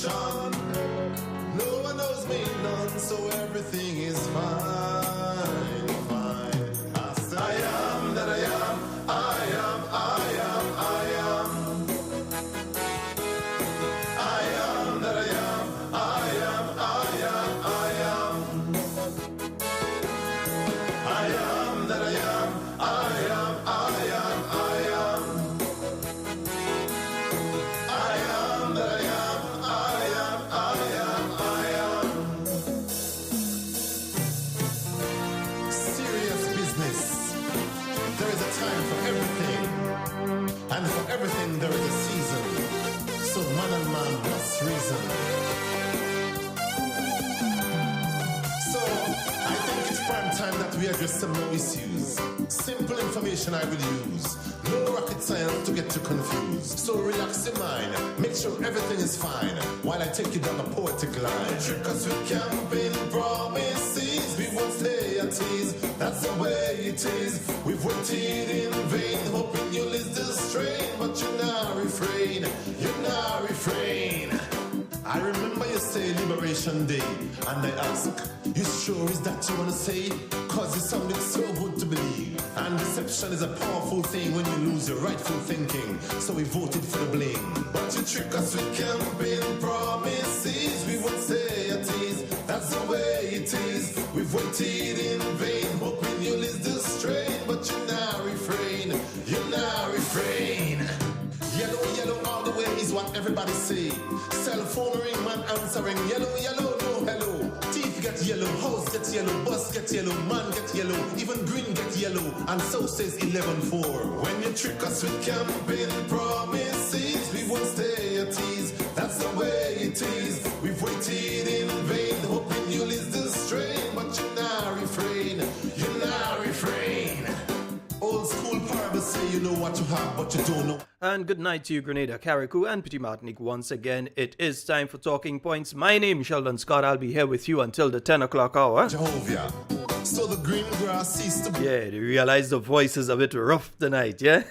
action. No one knows me none, so everything is fine, fine. I am that I am, I am, I am, I am. I am that I am, I am, I am, I am. I am that I am, I am, I am, I am. I am that I am, I am, I am, I am. Serious business. There is a time for everything, and for everything there is a season. So man and man must reason. So I think it's prime time that we address some more issues. Simple information I will use. No rocket science to get too confused. So relax your mind, make sure everything is fine, while I take you down a poetic line. Trick us with campaign promises, we won't stay at ease. That's the way it is. We've waited in vain, hoping you'll ease the strain, but you now refrain, you now refrain. I remember you say Liberation Day, and I ask, you sure is that you wanna say? Cause it sounded so good to believe. And deception is a powerful thing when you lose your rightful thinking. So we voted for the bling. But you trick us with campaign promises, we won't stay at ease. That's the way it is. We've waited in vain, hoping you'll ease the strain, but you now refrain, you now refrain. Yellow, yellow all the way is what everybody say. Cell phone ring, man answering. Yellow, yellow, no hello. Teeth get yellow, house get yellow, bus get yellow, man get yellow, even green get yellow, and so says 11-4. When you trick us with campaign promises, we won't stay at ease. That's the way it is. We've waited in vain, hoping you'll ease the strain, but you now refrain, you now refrain. Old school parables say you know what you have, but you don't know. And good night to you, Grenada, Carriacou, and Petit Martinique. Once again, it is time for Talking Points. My name is Sheldon Scott. I'll be here with you until the 10 o'clock hour. Jehovah. So the green grass ceased to be. Yeah, you realize the voice is a bit rough tonight, yeah?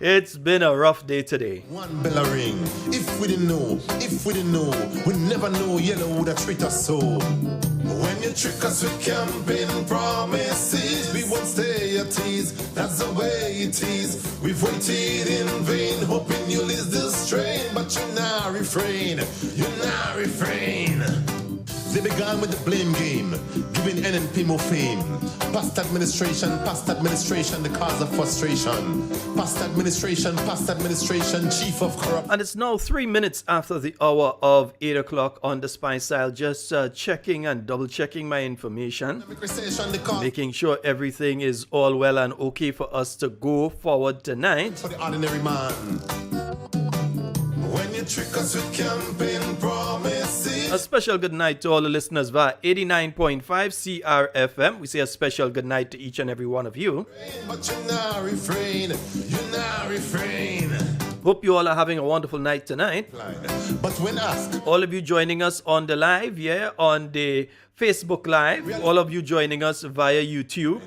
It's been a rough day today. One bell a ring. If we didn't know, we never know yellow would have treat us so. When you trick us with campaign promises, we won't stay at ease. That's the way it is. We've waited in vain, hoping you'll ease the strain, but you now refrain, you now refrain. They began with the blame game, giving NNP more fame. Past administration, the cause of frustration. Past administration, chief of corruption. And it's now 3 minutes after the hour of 8 o'clock on the Spice Dial. Just checking and double checking my information. Making sure everything is all well and okay for us to go forward tonight. For the ordinary man. When you trick us with campaign promises. A special good night to all the listeners via 89.5 CRFM. We say a special good night to each and every one of you. But you now refrain, you now refrain. Hope you all are having a wonderful night tonight. But when asked, all of you joining us on the live, yeah, on the Facebook Live, all of you joining us via YouTube,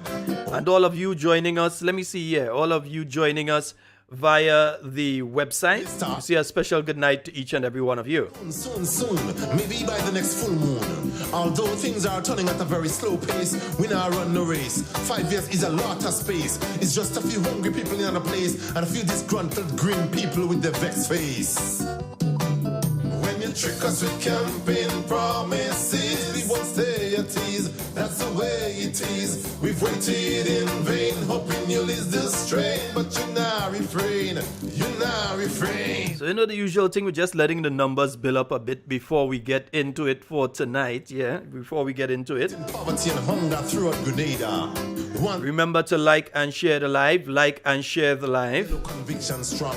and all of you joining us, let me see here, all of you joining us via the website. You see a special good night to each and every one of you. Soon, maybe by the next full moon. Although things are turning at a very slow pace, we now run no race. 5 years is a lot of space. It's just a few hungry people in a place, and a few disgruntled green people with their vexed face. When you trick us with campaign promises, we won't stay at ease. That's the way it is. We've waited in vain, hoping you'll ease the strain, but you now refrain, you now refrain. So you know the usual thing, we're just letting the numbers build up a bit before we get into it for tonight, yeah? Before we get into it. Poverty and hunger throughout Grenada. Remember to like and share the live, like and share the live. Conviction strong.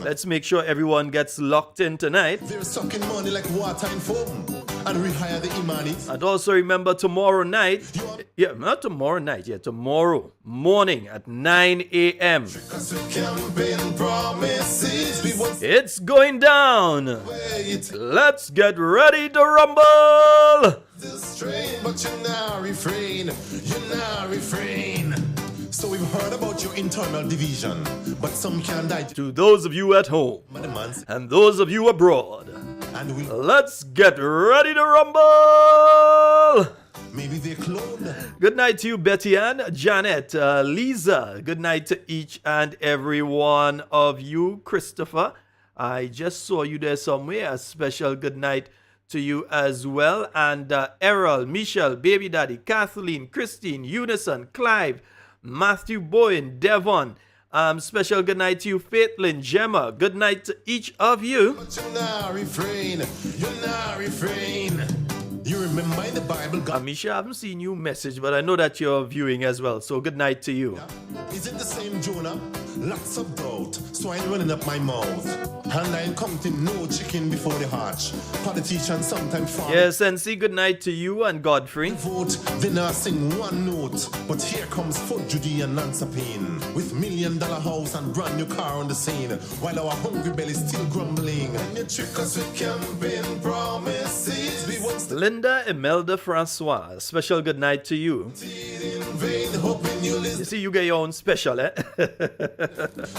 Let's make sure everyone gets locked in tonight. They're sucking money like water in foam, and rehire the imanis. And also remember tomorrow night, not tomorrow night, tomorrow morning at 9 a.m. It's going down. Let's get ready to rumble. But you now refrain, So we've heard about your internal division, but some can't die. To those of you at home and those of you abroad, let's get ready to rumble! Maybe they're cloned. Good night to you, Betty Ann, Janet, Lisa. Good night to each and every one of you. Christopher, I just saw you there somewhere. A special good night to you as well. And Errol, Michelle, Baby Daddy, Kathleen, Christine, Unison, Clive, Matthew Bowen, Devon. Special good night to you, Faithlin, Gemma. Good night to each of you. But you now refrain. You now refrain. You remember in the Bible, God. Amisha, I haven't seen you message, but I know that you're viewing as well. So good night to you. Is it the same Jonah? Lots of doubt, so I'm running up my mouth. And I'm counting no chicken before the hatch. Politicians sometimes farm. Yes, and see good night to you and Godfrey. Vote, they not sing one note. But here comes Fort Judy and Nancy Payne with $1 million house and brand new car on the scene. While our hungry belly's still grumbling. And you trick us with campaign promises. We once Linda Imelda Francois, special good night to you. in vain, hoping you'll You see, you get your own special, eh?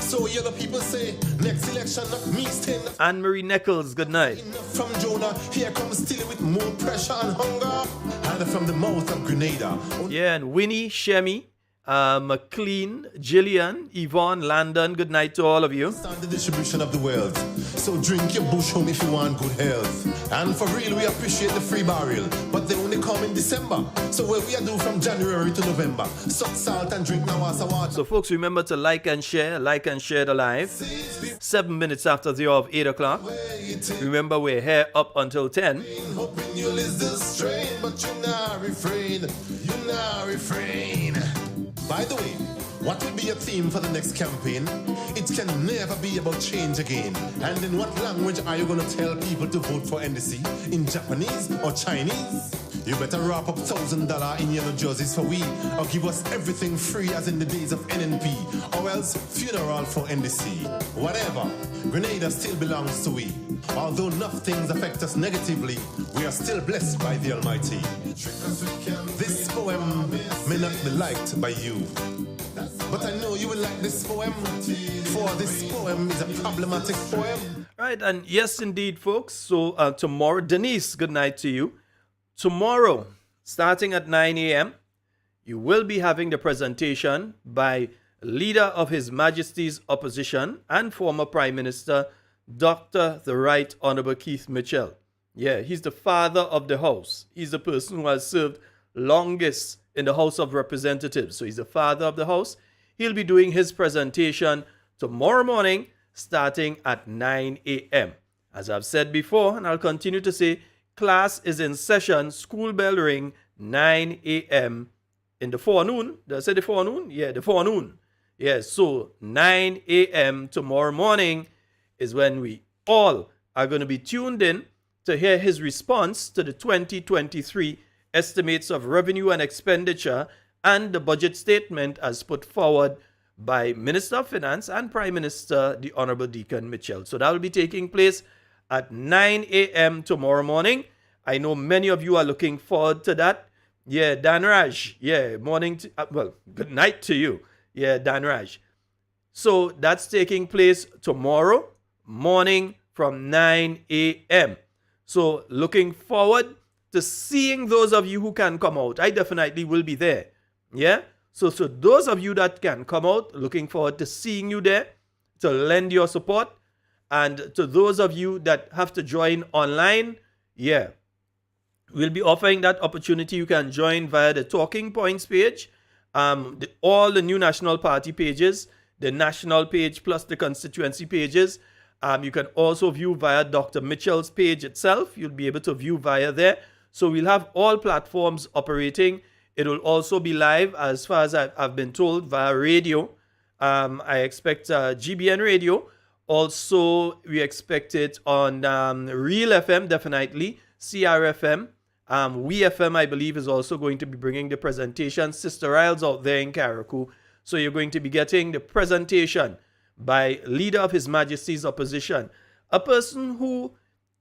So yellow people say, next election, not me staying. Anne-Marie Nichols, good night. From Jonah, here comes still with more pressure and hunger. And from the mouth of Grenada. Yeah, and Winnie, Shemi, McLean, Gillian, Yvonne, Landon, good night to all of you. Understand the distribution of the wealth. So drink your bush home if you want good health. And for real, we appreciate the free barrel. But they only come in December. So what we do from January to November? Suck salt and drink Nawasa water. So folks, remember to like and share the live. 7 minutes after the hour of 8 o'clock. Remember, we're here up until 10. Hoping you'll lose the strain, but you now refrain. You now refrain. By the way, what will be your theme for the next campaign? It can never be about change again. And in what language are you going to tell people to vote for NDC? In Japanese or Chinese? You better wrap up $1,000 in yellow jerseys for we, or give us everything free as in the days of NNP, or else funeral for NDC. Whatever, Grenada still belongs to we. Although enough things affect us negatively, we are still blessed by the Almighty. This poem may not be liked by you, but I know you will like this poem, for this poem is a problematic poem. Right, and yes, indeed, folks. So tomorrow, Denise, good night to you. Tomorrow, starting at 9 a.m., you will be having the presentation by Leader of His Majesty's Opposition and former Prime Minister, Dr. the Right Honorable Keith Mitchell. Yeah, he's the father of the House. He's the person who has served longest in the House of Representatives. So he's the father of the House. He'll be doing his presentation tomorrow morning, starting at 9 a.m. As I've said before, and I'll continue to say, class is in session, school bell ring, 9 a.m. in the forenoon. Did I say the forenoon? Yeah, the forenoon. Yes, so 9 a.m. tomorrow morning is when we all are going to be tuned in to hear his response to the 2023 estimates of revenue and expenditure and the budget statement as put forward by Minister of Finance and Prime Minister, the Honorable Deacon Mitchell. So that will be taking place at 9 a.m. tomorrow morning. I know many of you are looking forward to that. Yeah, Dan Raj. Yeah, morning. Good night to you. Yeah, Dan Raj. So that's taking place tomorrow morning from 9 a.m. So looking forward to seeing those of you who can come out. I definitely will be there. Yeah. So those of you that can come out, looking forward to seeing you there, to lend your support. And to those of you that have to join online, yeah, we'll be offering that opportunity. You can join via the Talking Points page, all the new National Party pages, the national page plus the constituency pages. You can also view via Dr. Mitchell's page itself. You'll be able to view via there. So we'll have all platforms operating. It will also be live, as far as I've been told, via radio. I expect GBN radio. Also, we expect it on Real FM, definitely, CRFM. WeFM, I believe, is also going to be bringing the presentation. Sister Isles out there in Carriacou. So you're going to be getting the presentation by Leader of His Majesty's Opposition. A person who,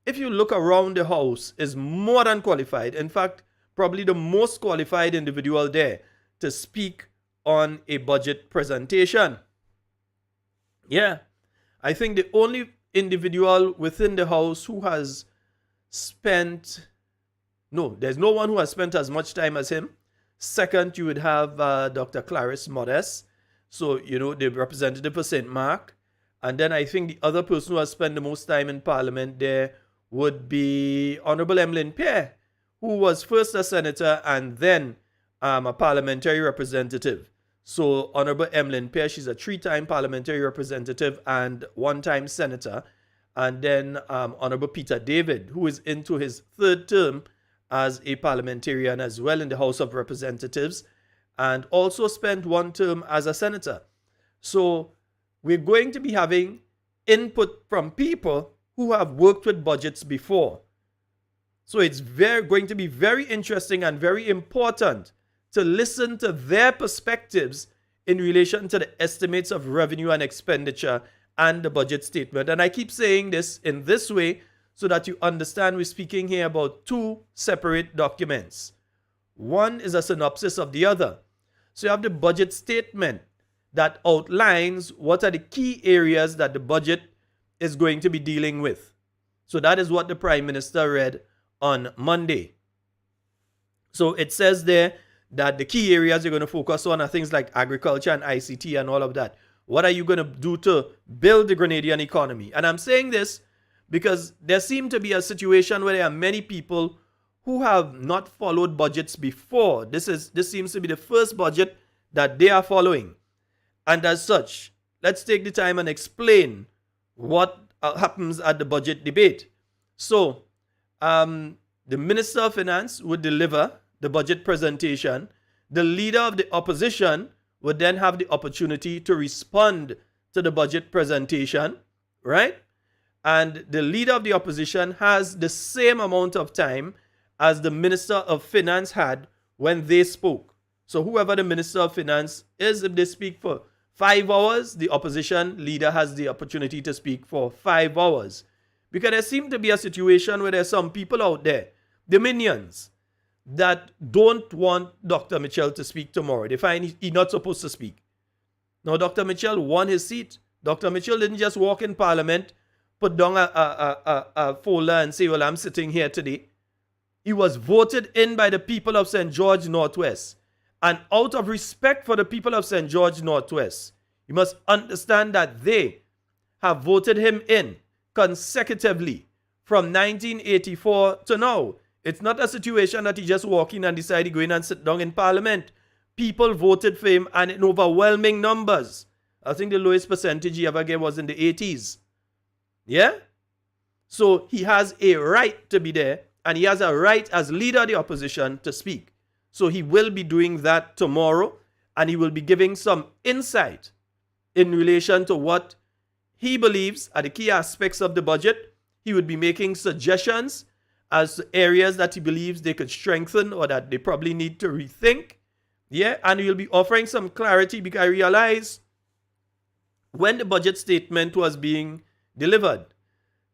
if you look around the House, is more than qualified. In fact, probably the most qualified individual there to speak on a budget presentation. Yeah, I think the only individual within the House who has spent, no, there's no one who has spent as much time as him. Second, you would have Dr. Clarice Modest. So, the representative for St. Mark. And then I think the other person who has spent the most time in Parliament there would be Honorable Emmeline Pierre, who was first a senator and then a parliamentary representative. So Honorable Emmeline Pierre, she's a 3-time parliamentary representative and 1-time senator. And then Honorable Peter David, who is into his 3rd term as a parliamentarian as well in the House of Representatives, and also spent 1 term as a senator. So we're going to be having input from people who have worked with budgets before. So it's going to be very interesting and very important to listen to their perspectives in relation to the estimates of revenue and expenditure and the budget statement. And I keep saying this in this way so that you understand we're speaking here about 2 separate documents. One is a synopsis of the other. So you have the budget statement that outlines what are the key areas that the budget is going to be dealing with. So that is what the Prime Minister read on Monday. So it says there that the key areas you're going to focus on are things like agriculture and ICT and all of that. What are you going to do to build the Grenadian economy? And I'm saying this because there seems to be a situation where there are many people who have not followed budgets before. This seems to be the first budget that they are following. And as such, let's take the time and explain what happens at the budget debate. So, the Minister of Finance would deliver the budget presentation. The leader of the opposition would then have the opportunity to respond to the budget presentation, right? And the leader of the opposition has the same amount of time as the Minister of Finance had when they spoke. So whoever the Minister of Finance is, if they speak for 5 hours, the opposition leader has the opportunity to speak for 5 hours. Because there seems to be a situation where there's some people out there, the minions, that don't want Dr. Mitchell to speak tomorrow. They find he's not supposed to speak. Now, Dr. Mitchell won his seat. Dr. Mitchell didn't just walk in Parliament, put down a folder and say, well, I'm sitting here today. He was voted in by the people of St. George Northwest. And out of respect for the people of St. George Northwest, you must understand that they have voted him in consecutively from 1984 to now. It's not a situation that he just walked in and decided to go in and sit down in Parliament. People voted for him and in overwhelming numbers. I think the lowest percentage he ever gave was in the 80s. Yeah? So he has a right to be there, and he has a right as leader of the opposition to speak. So he will be doing that tomorrow, and he will be giving some insight in relation to what he believes are the key aspects of the budget. He would be making suggestions as to areas that he believes they could strengthen or that they probably need to rethink. Yeah, and he'll be offering some clarity, because I realize when the budget statement was being delivered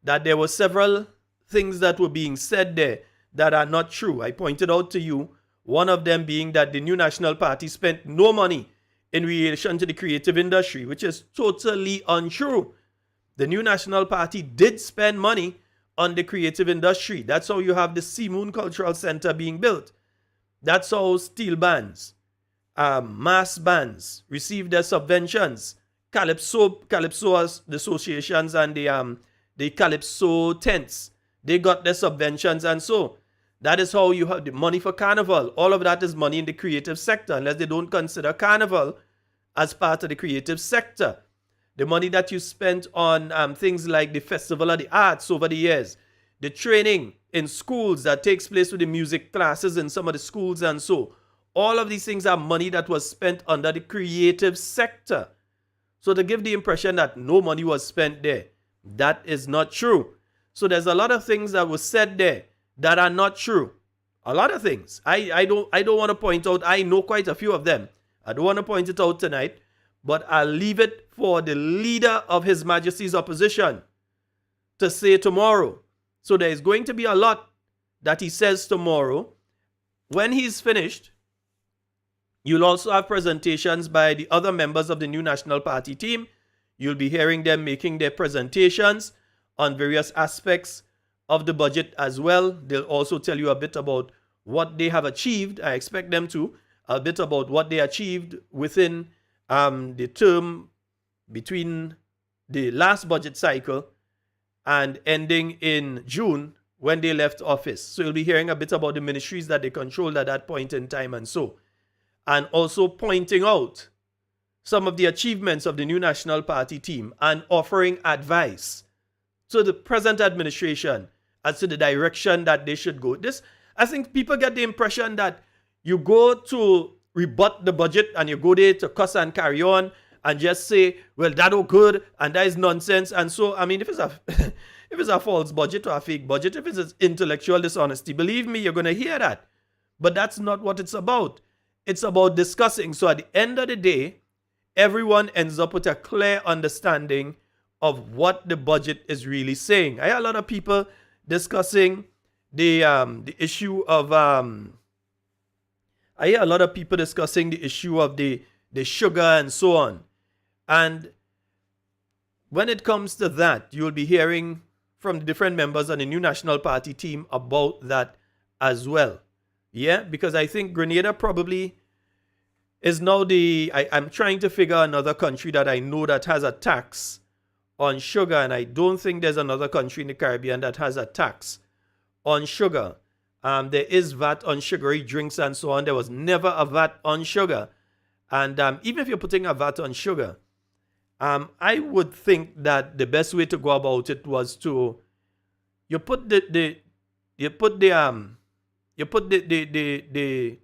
that there were several things that were being said there that are not true. I pointed out to you, one of them being that the New National Party spent no money in relation to the creative industry, which is totally untrue. The New National Party did spend money on the creative industry. That's how you have the Sea Moon Cultural Center being built. That's how steel bands, mass bands receive their subventions. Calypso the associations and the Calypso tents, they got their subventions, and so that is how you have the money for Carnival. All of that is money in the creative sector, unless they don't consider Carnival as part of the creative sector. The money that you spent on things like the Festival of the Arts over the years, the training in schools that takes place with the music classes in some of the schools, and so all of these things are money that was spent under the creative sector. So to give the impression that no money was spent there, that is not true. So there's a lot of things that were said there that are not true. A lot of things. I don't want to point out. I know quite a few of them. I don't want to point it out tonight, but I'll leave it for the leader of His Majesty's opposition to say tomorrow. So there is going to be a lot that he says tomorrow. When he's finished, You'll also have presentations by the other members of the New National Party team. You'll be hearing them making their presentations on various aspects of the budget as well. They'll also tell you a bit about what they have achieved. I expect them to. A bit about what they achieved within the term between the last budget cycle and ending in June when they left office. So you'll be hearing a bit about the ministries that they controlled at that point in time and so. And also pointing out some of the achievements of the New National Party team and offering advice to the present administration as to the direction that they should go. This, I think people get the impression that you go to rebut the budget and you go there to cuss and carry on and just say, well, that all good and that is nonsense. And so, I mean, if it's a if it's a false budget or a fake budget, if it's intellectual dishonesty, believe me, you're going to hear that. But that's not what it's about. It's about discussing. So at the end of the day, everyone ends up with a clear understanding of what the budget is really saying. I hear a lot of people discussing the issue of the sugar and so on. And when it comes to that, you'll be hearing from the different members on the New National Party team about that as well. Yeah, because I think Grenada probably is now I'm trying to figure another country that I know that has a tax on sugar, and I don't think there's another country in the Caribbean that has a tax on sugar. There is VAT on sugary drinks and so on. There was never a VAT on sugar. And even if you're putting a VAT on sugar, I would think that the best way to go about it was to you put the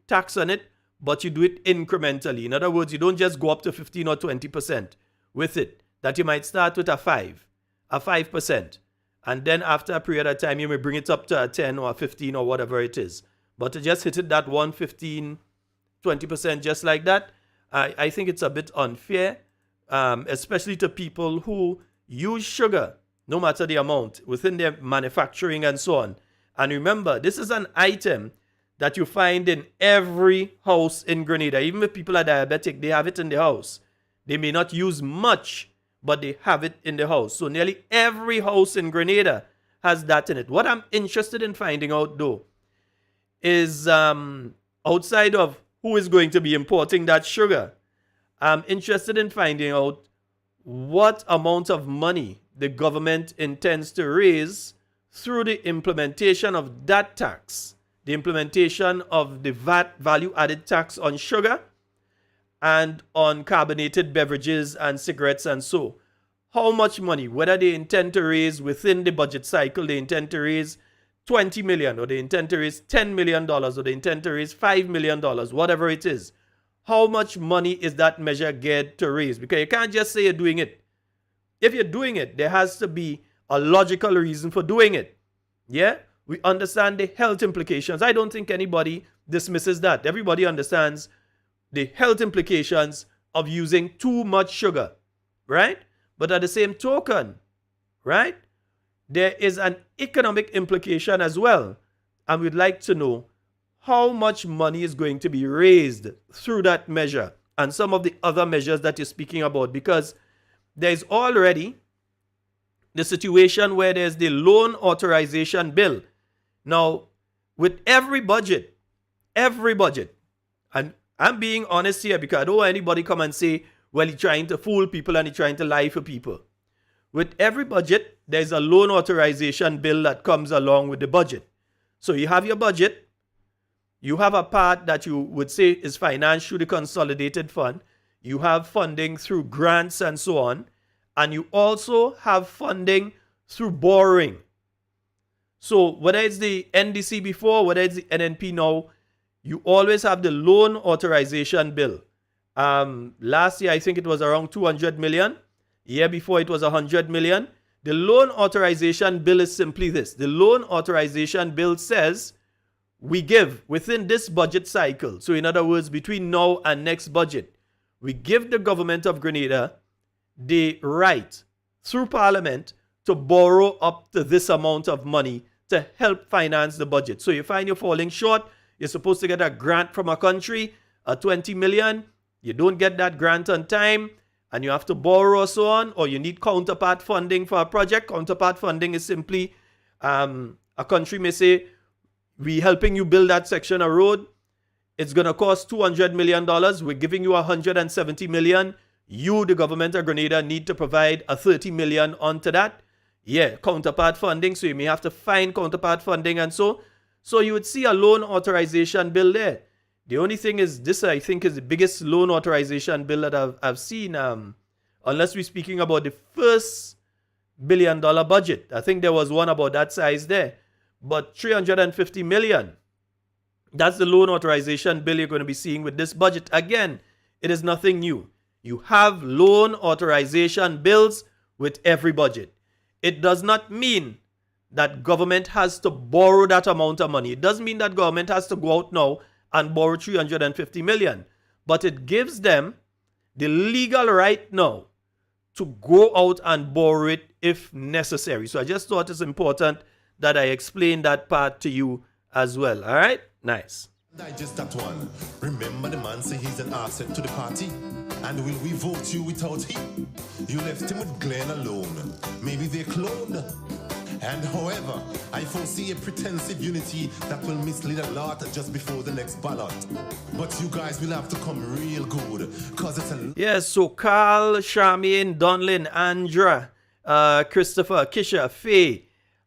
tax on it, but you do it incrementally. In other words, you don't just go up to 15 or 20% with it. That you might start with a 5%. And then after a period of time, you may bring it up to a 10 or a 15 or whatever it is. But to just hit it that 1, 15, 20% just like that, I think it's a bit unfair, especially to people who use sugar, no matter the amount, within their manufacturing and so on. And remember, this is an item that you find in every house in Grenada. Even if people are diabetic, they have it in the house. They may not use much, but they have it in the house. So nearly every house in Grenada has that in it. What I'm interested in finding out, though, is outside of who is going to be importing that sugar, I'm interested in finding out what amount of money the government intends to raise through the implementation of that tax, the implementation of the VAT value-added tax on sugar and on carbonated beverages and cigarettes and so. How much money, whether they intend to raise within the budget cycle, they intend to raise $20 million, or they intend to raise $10 million, or they intend to raise $5 million, whatever it is. How much money is that measure geared to raise? Because you can't just say you're doing it. If you're doing it, there has to be a logical reason for doing it. Yeah? We understand the health implications. I don't think anybody dismisses that. Everybody understands the health implications of using too much sugar, right? But at the same token, right, there is an economic implication as well. And we'd like to know how much money is going to be raised through that measure and some of the other measures that you're speaking about, because there's already the situation where there's the loan authorization bill. Now, with every budget, and I'm being honest here because I don't want anybody come and say, well, he's trying to fool people and he's trying to lie for people. With every budget, there's a loan authorization bill that comes along with the budget. So you have your budget. You have a part that you would say is financed through the consolidated fund. You have funding through grants and so on. And you also have funding through borrowing. So whether it's the NDC before, whether it's the NNP now, you always have the loan authorization bill. Last year, I think it was around 200 million. Year before, it was 100 million. The loan authorization bill is simply this. The loan authorization bill says we give within this budget cycle. So in other words, between now and next budget, we give the government of Grenada the right through Parliament to borrow up to this amount of money to help finance the budget. So you find you're falling short, you're supposed to get a grant from a country, a 20 million, you don't get that grant on time, and you have to borrow or so on, or you need counterpart funding for a project. Counterpart funding is simply a country may say, we're helping you build that section of road. It's going to cost $200 million. We're giving you $170 million. You, the government of Grenada, need to provide a $30 million onto that. Yeah, counterpart funding. So you may have to find counterpart funding and so. So you would see a loan authorization bill there. The only thing is, this I think is the biggest loan authorization bill that I've seen, unless we're speaking about the first $1 billion budget. I think there was one about that size there. But $350 million. That's the loan authorization bill you're going to be seeing with this budget. Again, it is nothing new. You have loan authorization bills with every budget. It does not mean that government has to borrow that amount of money. It doesn't mean that government has to go out now and borrow $350 million. But it gives them the legal right now to go out and borrow it if necessary. So I just thought it's important that I explain that part to you as well. All right? Nice. Digest that one. Remember the man say he's an asset to the party? And will we vote you without him? You left him with Glenn alone. Maybe they're cloned. And however, I foresee a pretensive unity that will mislead a lot just before the next ballot. But you guys will have to come real good, cause it's a... Yes, so Carl, Charmaine, Donlin, Andra, Christopher, Kisha, Faye,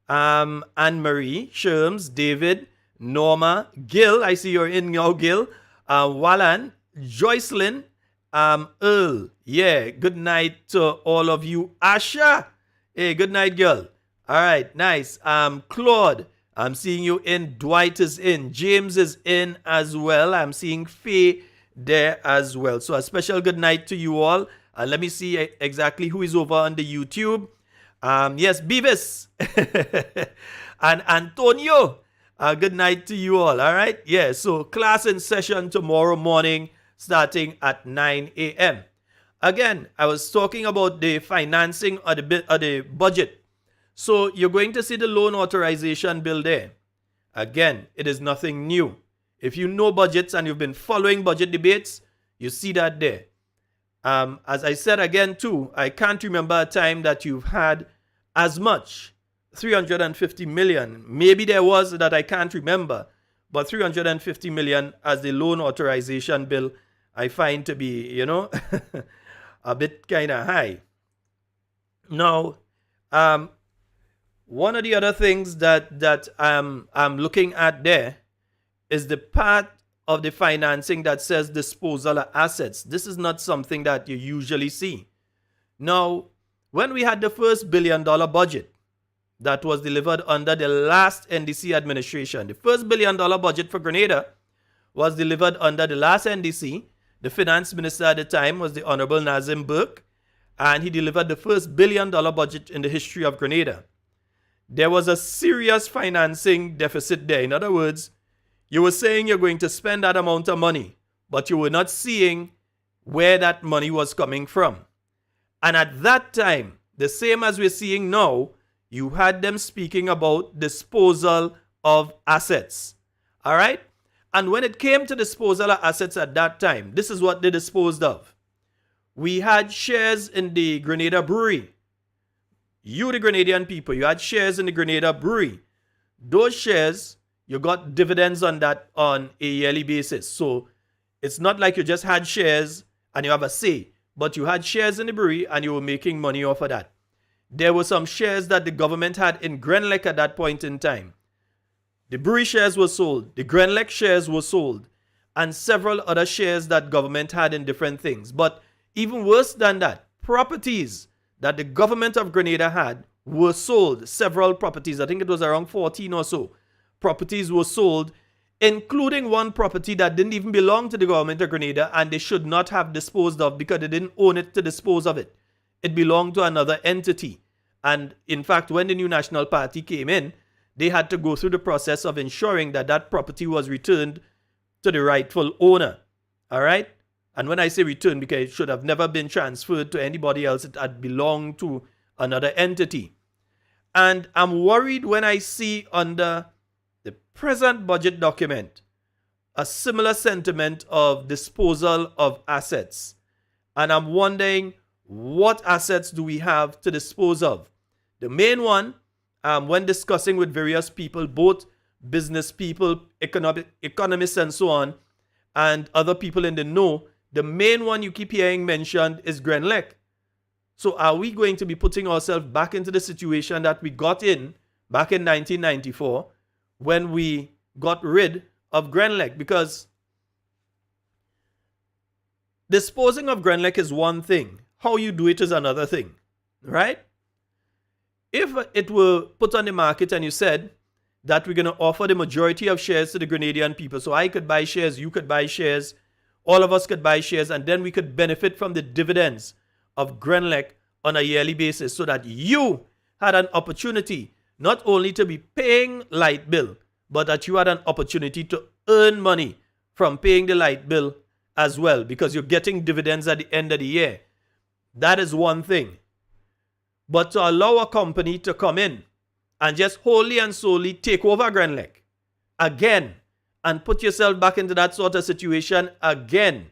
Anne-Marie, Sherms, David, Norma, Gil, I see you're in now, Gil, Wallan, Joycelyn, Earl, yeah, good night to all of you. Asha, hey, good night, girl. All right, nice. Claude, I'm seeing you in. Dwight is in. James is in as well. I'm seeing Faye there as well. So a special good night to you all. Let me see exactly who is over on the YouTube. Yes, Beavis and Antonio. Good night to you all. All right. Yeah. So class in session tomorrow morning starting at 9 a.m. Again, I was talking about the financing of the budget. So you're going to see the loan authorization bill there. Again, it is nothing new. If you know budgets and you've been following budget debates, you see that there. As I said again too, I can't remember a time that you've had as much, 350 million. Maybe there was that I can't remember, but 350 million as the loan authorization bill, I find to be, a bit kind of high. Now, one of the other things that I'm looking at there is the part of the financing that says disposal of assets. This is not something that you usually see. Now, when we had the first $1 billion budget that was delivered under the last NDC administration, the first $1 billion budget for Grenada was delivered under the last NDC. The finance minister at the time was the Honorable Nazim Burke, and he delivered the first $1 billion budget in the history of Grenada. There was a serious financing deficit there. In other words, you were saying you're going to spend that amount of money, but you were not seeing where that money was coming from. And at that time, the same as we're seeing now, you had them speaking about disposal of assets. All right? And when it came to disposal of assets at that time, this is what they disposed of. We had shares in the Grenada Brewery. You, the Grenadian people, you had shares in the Grenada Brewery. Those shares, you got dividends on that on a yearly basis. So it's not like you just had shares and you have a say, but you had shares in the brewery and you were making money off of that. There were some shares that the government had in Grenlec at that point in time. The brewery shares were sold, the Grenlec shares were sold, and several other shares that government had in different things. But even worse than that, properties that the government of Grenada had were sold. Several properties, I think it was around 14 or so properties were sold, including one property that didn't even belong to the government of Grenada and they should not have disposed of because they didn't own it to dispose of it. It belonged to another entity. And in fact, when the new National Party came in, they had to go through the process of ensuring that that property was returned to the rightful owner. All right? And when I say return, because it should have never been transferred to anybody else, it had belonged to another entity. And I'm worried when I see under the present budget document, a similar sentiment of disposal of assets. And I'm wondering, what assets do we have to dispose of? The main one, when discussing with various people, both business people, economists and so on, and other people in the know, the main one you keep hearing mentioned is Grenlec. So are we going to be putting ourselves back into the situation that we got in back in 1994 when we got rid of Grenlec? Because disposing of Grenlec is one thing. How you do it is another thing, right? If it were put on the market and you said that we're going to offer the majority of shares to the Grenadian people, so I could buy shares, you could buy shares, all of us could buy shares, and then we could benefit from the dividends of Grenlec on a yearly basis, so that you had an opportunity not only to be paying light bill, but that you had an opportunity to earn money from paying the light bill as well, because you're getting dividends at the end of the year. That is one thing. But to allow a company to come in and just wholly and solely take over Grenlec again and put yourself back into that sort of situation again,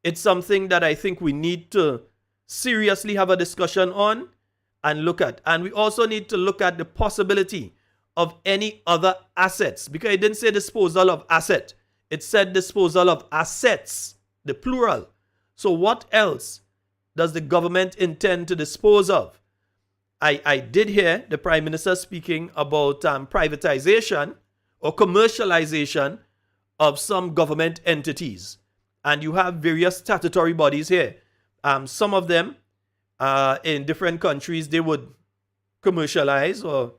it's something that I think we need to seriously have a discussion on and look at. And we also need to look at the possibility of any other assets, because it didn't say disposal of asset. It said disposal of assets, the plural. So what else does the government intend to dispose of? I did hear the Prime Minister speaking about privatization or commercialization of some government entities. And you have various statutory bodies here. Some of them in different countries, they would commercialize or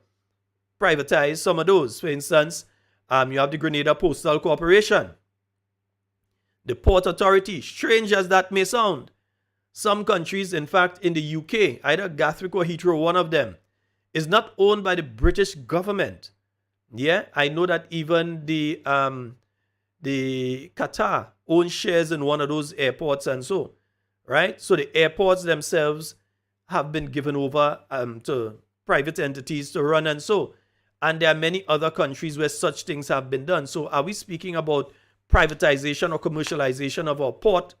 privatize some of those. For instance, you have the Grenada Postal Corporation, the Port Authority. Strange as that may sound, some countries, in fact, in the UK, either Gatwick or Heathrow, one of them, is not owned by the British government. Yeah, I know that even the Qatar owns shares in one of those airports and so, right? So the airports themselves have been given over to private entities to run and so. And there are many other countries where such things have been done. So are we speaking about privatization or commercialization of our port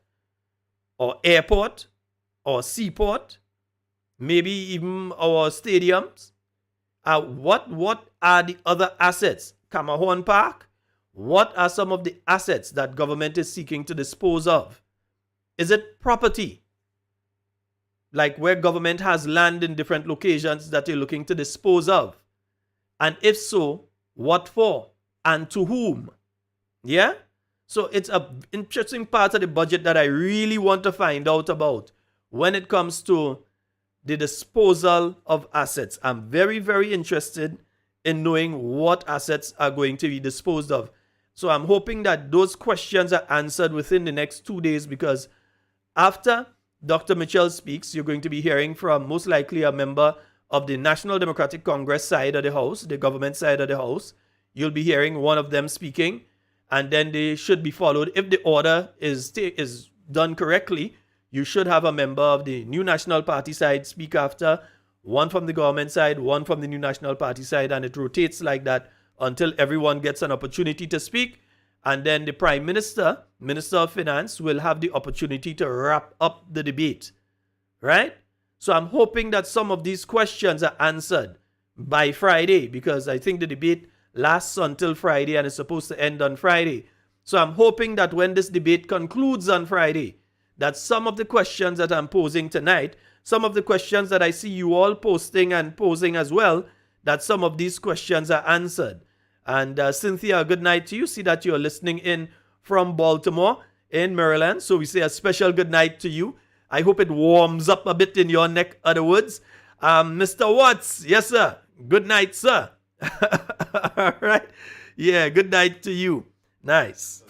or airport or seaport, maybe even our stadiums? What are the other assets? Camahorn Park? What are some of the assets that government is seeking to dispose of? Is it property? Like where government has land in different locations that you're looking to dispose of? And if so, what for? And to whom? Yeah? So it's an interesting part of the budget that I really want to find out about when it comes to the disposal of assets. I'm very, very interested in knowing what assets are going to be disposed of. So I'm hoping that those questions are answered within the next 2 days, because after Dr. Mitchell speaks, you're going to be hearing from most likely a member of the National Democratic Congress side of the House, the government side of the House. You'll be hearing one of them speaking, and then they should be followed. If the order is done correctly, you should have a member of the New National Party side speak after, one from the government side, one from the New National Party side, and it rotates like that until everyone gets an opportunity to speak. And then the Prime Minister, Minister of Finance, will have the opportunity to wrap up the debate, right? So I'm hoping that some of these questions are answered by Friday, because I think the debate lasts until Friday and is supposed to end on Friday. So I'm hoping that when this debate concludes on Friday, that some of the questions that I'm posing tonight, some of the questions that I see you all posting and posing as well, that some of these questions are answered. And Cynthia, good night to you. See that you're listening in from Baltimore in Maryland. So we say a special good night to you. I hope it warms up a bit in your neck of the woods. Mr. Watts, yes, sir. Good night, sir. All right. Yeah, good night to you. Nice.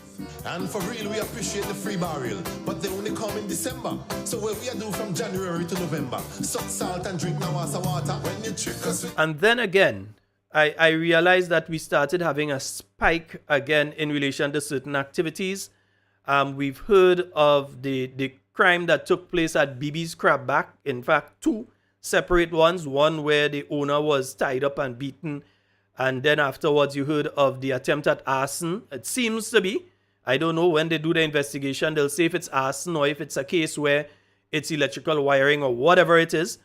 And for real, we appreciate the free barrel, but they only come in December. So what we are doing from January to November, suck salt and drink Nawasa water when you trick us. And then again, I realized that we started having a spike again in relation to certain activities. We've heard of the crime that took place at BB's Crabback. In fact, two separate ones. One where the owner was tied up and beaten And then afterwards, you heard of the attempt at arson. It seems to be. I don't know, when they do the investigation, they'll say if it's arson or if it's a case where it's electrical wiring or whatever it is.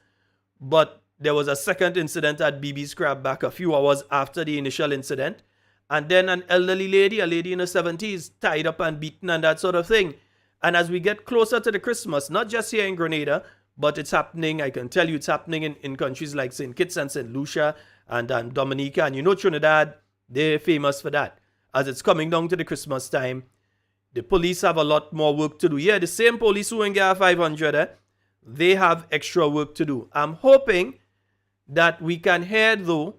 But there was a second incident at BB's Crab back a few hours after the initial incident. And then an elderly lady, a lady in her 70s, tied up and beaten and that sort of thing. And as we get closer to the Christmas, not just here in Grenada, but it's happening, I can tell you it's happening in countries like St. Kitts and St. Lucia and Dominica. And you know Trinidad, they're famous for that. As it's coming down to the Christmas time, the police have a lot more work to do. Yeah, the same police who in get 500, they have extra work to do. I'm hoping that we can hear, though,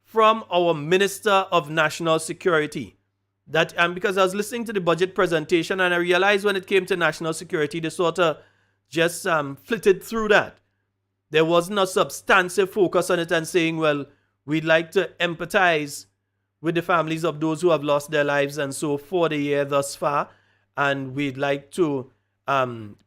from our Minister of National Security. That because I was listening to the budget presentation and I realized when it came to national security, they sort of just flitted through that. There wasn't a substantive focus on it and saying, well, we'd like to empathize with the families of those who have lost their lives and so for the year thus far. And we'd like to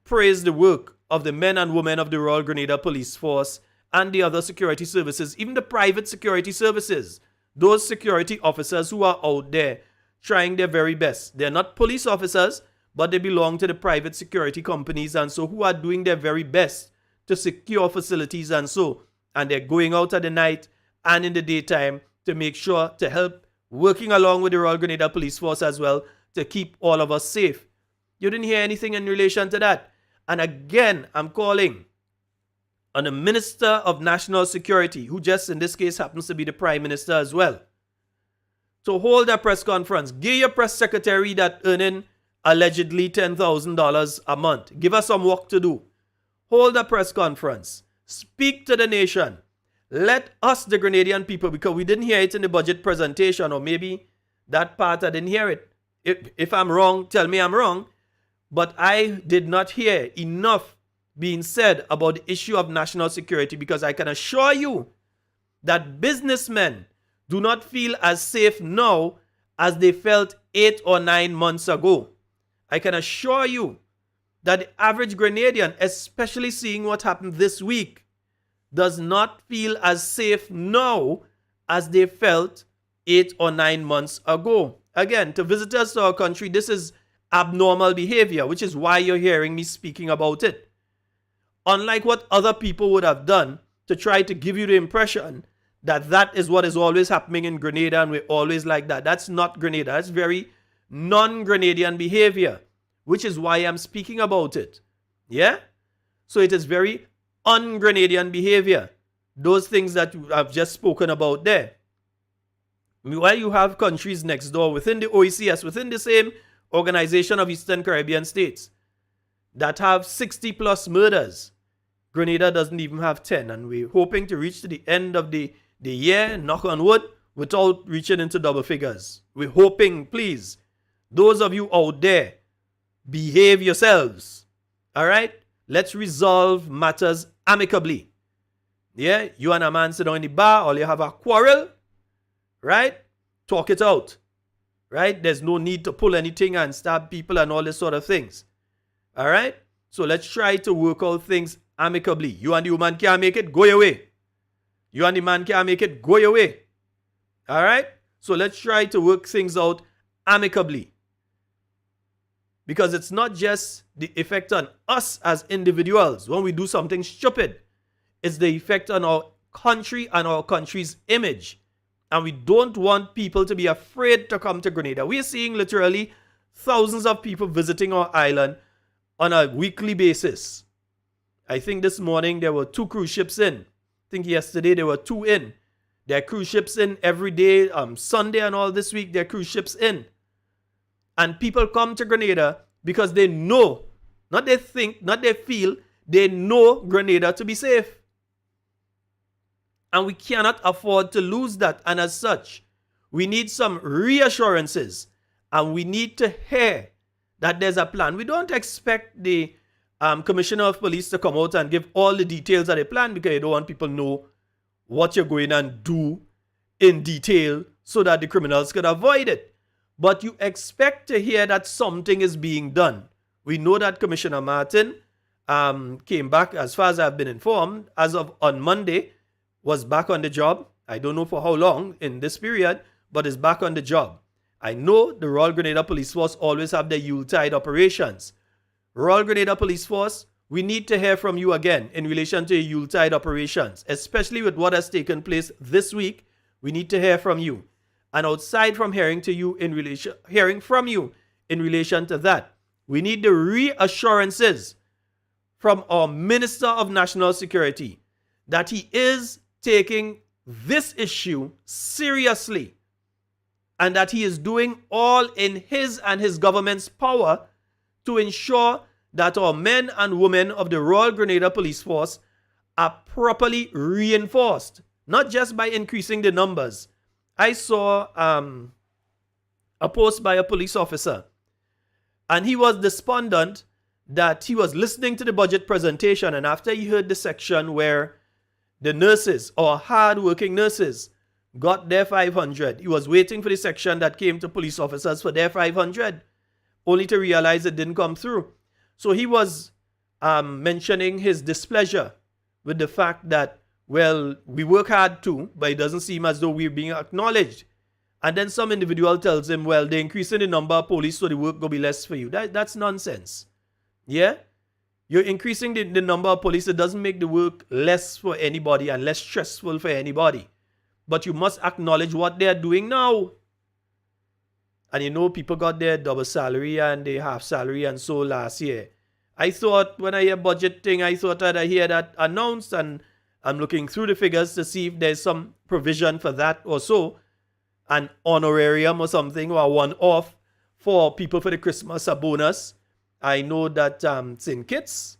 praise the work of the men and women of the Royal Grenada Police Force and the other security services, even the private security services, those security officers who are out there trying their very best. They're not police officers, but they belong to the private security companies and so who are doing their very best to secure facilities and so. And they're going out at the night and in the daytime to make sure to help, working along with the Royal Grenada Police Force as well, to keep all of us safe. You didn't hear anything in relation to that. And again, I'm calling on the Minister of National Security, who just in this case happens to be the Prime Minister as well, to hold a press conference. Give your press secretary that earning allegedly $10,000 a month. Give us some work to do. Hold a press conference. Speak to the nation. Let us, the Grenadian people, because we didn't hear it in the budget presentation, or maybe that part I didn't hear it. If I'm wrong, tell me I'm wrong. But I did not hear enough being said about the issue of national security, because I can assure you that businessmen do not feel as safe now as they felt 8 or 9 months ago. I can assure you that the average Grenadian, especially seeing what happened this week, does not feel as safe now as they felt 8 or 9 months ago. Again, to visitors to our country, this is abnormal behavior, which is why you're hearing me speaking about it. Unlike what other people would have done to try to give you the impression that that is what is always happening in Grenada and we're always like that. That's not Grenada. That's very non-Grenadian behavior, which is why I'm speaking about it. Yeah? So it is very un-Grenadian behavior. Those things that I've just spoken about there. Meanwhile, you have countries next door within the OECS, within the same Organization of Eastern Caribbean States, that have 60 plus murders. Grenada doesn't even have 10, and we're hoping to reach to the end of the year, knock on wood, without reaching into double figures. We're hoping, please, those of you out there, behave yourselves. All right? Let's resolve matters amicably. Yeah? You and a man sit down in the bar, or you have a quarrel, right? Talk it out. Right? There's no need to pull anything and stab people and all this sort of things. All right? So let's try to work out things amicably. You and the woman can't make it, go your way. You and the man can't make it, go your way. All right? So let's try to work things out amicably. Because it's not just the effect on us as individuals when we do something stupid. It's the effect on our country and our country's image. And we don't want people to be afraid to come to Grenada. We are seeing literally thousands of people visiting our island on a weekly basis. I think this morning there were 2 cruise ships in. I think yesterday there were 2 in. There are cruise ships in every day, Sunday and all this week, there are cruise ships in. And people come to Grenada because they know, not they think, not they feel, they know Grenada to be safe. And we cannot afford to lose that. And as such, we need some reassurances. And we need to hear that there's a plan. We don't expect the Commissioner of Police to come out and give all the details of the plan, because you don't want people to know what you're going and do in detail so that the criminals could avoid it. But you expect to hear that something is being done. We know that Commissioner Martin came back, as far as I've been informed, as of on Monday, was back on the job, I don't know for how long in this period, but is back on the job. I know the Royal Grenada Police Force always have their Yuletide operations. Royal Grenada Police Force, we need to hear from you again in relation to your Yuletide operations, especially with what has taken place this week. We need to hear from you. And outside from hearing from you in relation to that, we need the reassurances from our Minister of National Security that he is taking this issue seriously and that he is doing all in his and his government's power to ensure that our men and women of the Royal Grenada Police Force are properly reinforced, not just by increasing the numbers. I saw a post by a police officer, and he was despondent that he was listening to the budget presentation, and after he heard the section where the nurses or hard-working nurses got their 500, he was waiting for the section that came to police officers for their 500, only to realize it didn't come through. So he was mentioning his displeasure with the fact that, well, we work hard too, but it doesn't seem as though we're being acknowledged. And then some individual tells him, well, they're increasing the number of police, so the work will be less for you. That's nonsense. Yeah? You're increasing the number of police. It doesn't make the work less for anybody and less stressful for anybody. But you must acknowledge what they're doing now. And you know, people got their double salary and their half salary and so last year. I thought, when I hear budget thing, I thought that I hear that announced, and I'm looking through the figures to see if there's some provision for that or so. An honorarium or something, or a one-off for people for the Christmas, a bonus. I know that St. Kitts,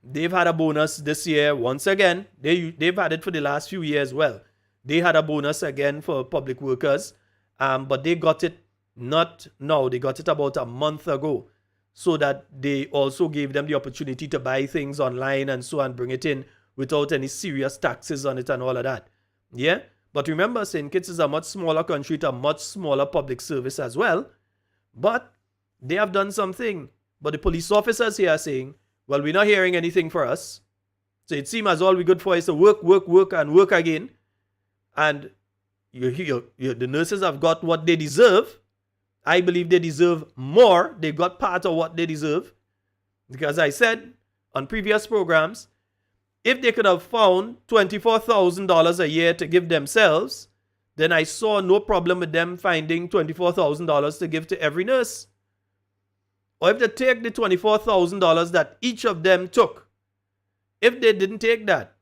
they've had a bonus this year once again. They've had it for the last few years. Well, they had a bonus again for public workers, but they got it not now. They got it about a month ago, so that they also gave them the opportunity to buy things online and so on, bring it in without any serious taxes on it and all of that. Yeah? But remember, St. Kitts is a much smaller country to a much smaller public service as well. But they have done something. But the police officers here are saying, well, we're not hearing anything for us. So it seems as all we're good for is to work, and work again. And the nurses have got what they deserve. I believe they deserve more. They got part of what they deserve. Because I said on previous programs, if they could have found $24,000 a year to give themselves, then I saw no problem with them finding $24,000 to give to every nurse. Or if they take the $24,000 that each of them took, if they didn't take that,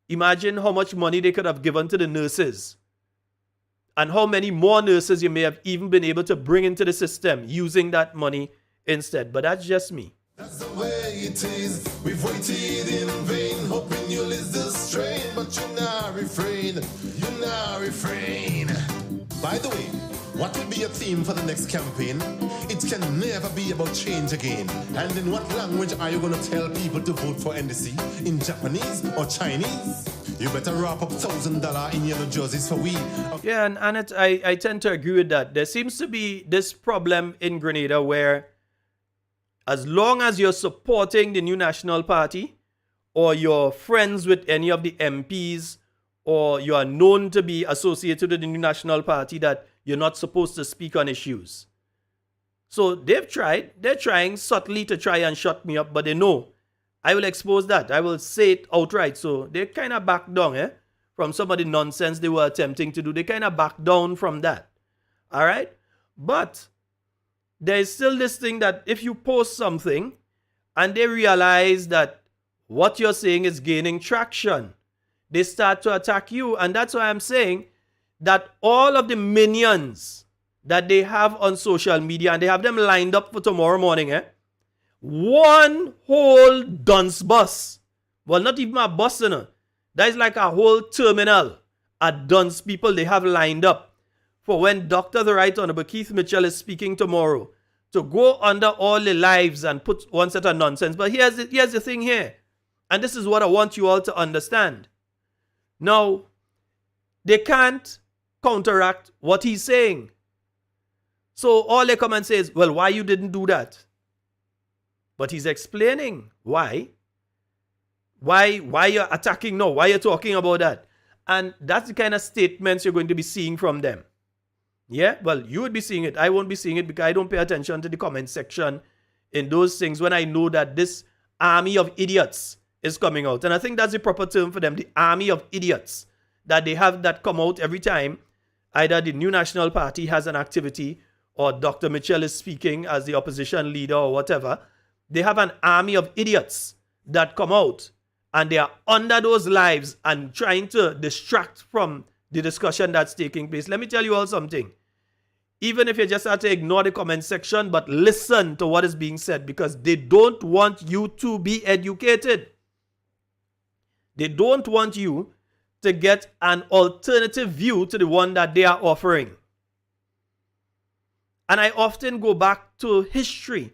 imagine how much money they could have given to the nurses. And how many more nurses you may have even been able to bring into the system using that money instead. But that's just me. That's the way it is. We've waited in vain, hoping you'll ease the strain, but you now refrain. You now refrain. By the way, what will be your theme for the next campaign? It can never be about change again. And in what language are you going to tell people to vote for NDC? In Japanese or Chinese? You better wrap up $1,000 in yellow jerseys for we. Yeah, and Annette, I tend to agree with that. There seems to be this problem in Grenada where as long as you're supporting the new National Party or you're friends with any of the MPs or you are known to be associated with the new National Party, that you're not supposed to speak on issues. So they're trying subtly to try and shut me up, but they know I will expose that. I will say it outright. So they kind of back down from some of the nonsense they were attempting to do. They kind of back down from that. All right? But there is still this thing that if you post something and they realize that what you're saying is gaining traction, they start to attack you. And that's why I'm saying that all of the minions that they have on social media, and they have them lined up for tomorrow morning, one whole dunce bus. Well, not even a bus, that is like a whole terminal of dunce people they have lined up for when Dr. the Right Honorable Keith Mitchell is speaking tomorrow to go under all the lives and put one set of nonsense. But here's the thing here. And this is what I want you all to understand. Now, they can't counteract what he's saying. So all they come and say is, well, why you didn't do that? But he's explaining why. Why you're attacking now? Why you're talking about that? And that's the kind of statements you're going to be seeing from them. Yeah, well, you would be seeing it. I won't be seeing it because I don't pay attention to the comment section in those things when I know that this army of idiots is coming out. And I think that's the proper term for them, the army of idiots that they have that come out every time either the New National Party has an activity or Dr. Mitchell is speaking as the opposition leader or whatever. They have an army of idiots that come out and they are under those lives and trying to distract from the discussion that's taking place. Let me tell you all something. Even if you just have to ignore the comment section, but listen to what is being said, because they don't want you to be educated. They don't want you to get an alternative view to the one that they are offering. And I often go back to history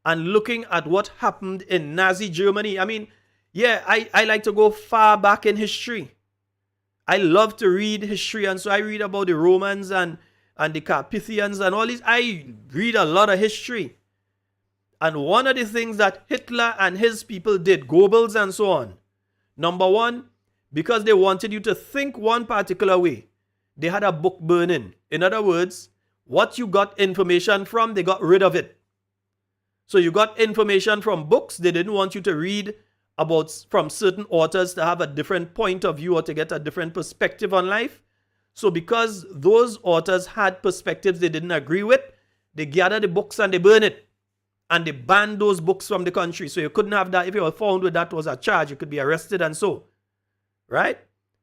and looking at what happened in Nazi Germany. I mean, yeah, I like to go far back in history. I love to read history, and so I read about the Romans and the Carpathians and all these. I read a lot of history. And one of the things that Hitler and his people did, Goebbels and so on, number one, because they wanted you to think one particular way, they had a book burning. In other words, what you got information from, they got rid of it. So you got information from books. They didn't want you to read from certain authors to have a different point of view or to get a different perspective on life. So because those authors had perspectives they didn't agree with, they gathered the books and they burn it. And they banned those books from the country. So you couldn't have that. If you were found with that, was a charge. You could be arrested and so. Right?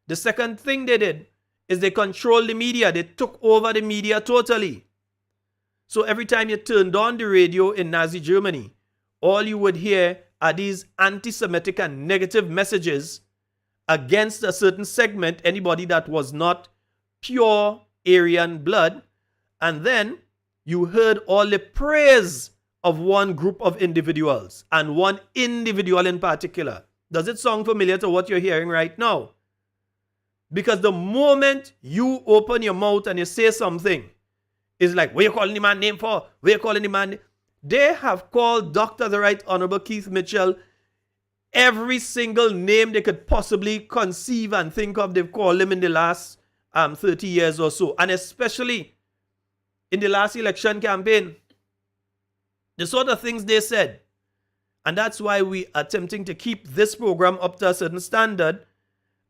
The second thing they did is they controlled the media. They took over the media totally. So every time you turned on the radio in Nazi Germany, all you would hear are these anti-Semitic and negative messages against a certain segment, anybody that was not pure Aryan blood. And then you heard all the praise of one group of individuals and one individual in particular. Does it sound familiar to what you're hearing right now? Because the moment you open your mouth and you say something, it's like, what are you calling the man name for? What are you calling the man? They have called Dr. the Right Honorable Keith Mitchell every single name they could possibly conceive and think of. They've called him in the last 30 years or so. And especially in the last election campaign, the sort of things they said. And that's why we are attempting to keep this program up to a certain standard.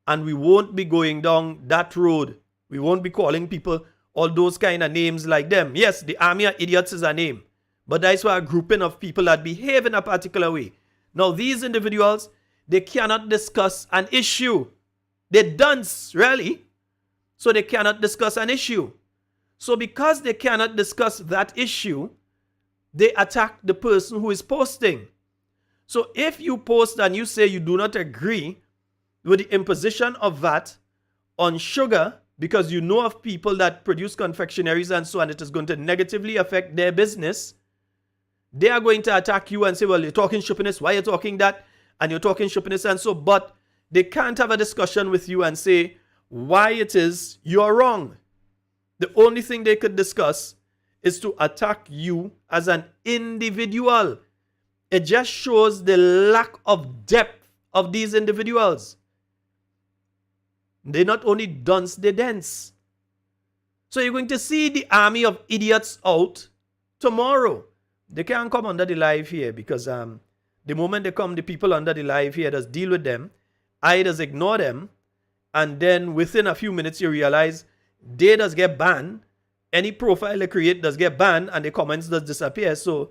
And we won't be going down that road. We won't be calling people all those kind of names like them. Yes, the army of idiots is a name. But that's why a grouping of people that behave in a particular way. Now, these individuals, they cannot discuss an issue. They're dunce, really. So they cannot discuss an issue. So because they cannot discuss that issue, they attack the person who is posting. So if you post and you say you do not agree with the imposition of VAT on sugar, because you know of people that produce confectionaries and so on, it is going to negatively affect their business, they are going to attack you and say, well, you're talking shoppiness, why are you talking that? And you're talking shoppiness and so, but they can't have a discussion with you and say why it is you're wrong. The only thing they could discuss is to attack you as an individual. It just shows the lack of depth of these individuals. They not only dunce, they dense. So you're going to see the army of idiots out tomorrow. They can't come under the live here because the moment they come, the people under the live here just deal with them. I just ignore them. And then within a few minutes, you realize they just get banned. Any profile they create does get banned and the comments does disappear. So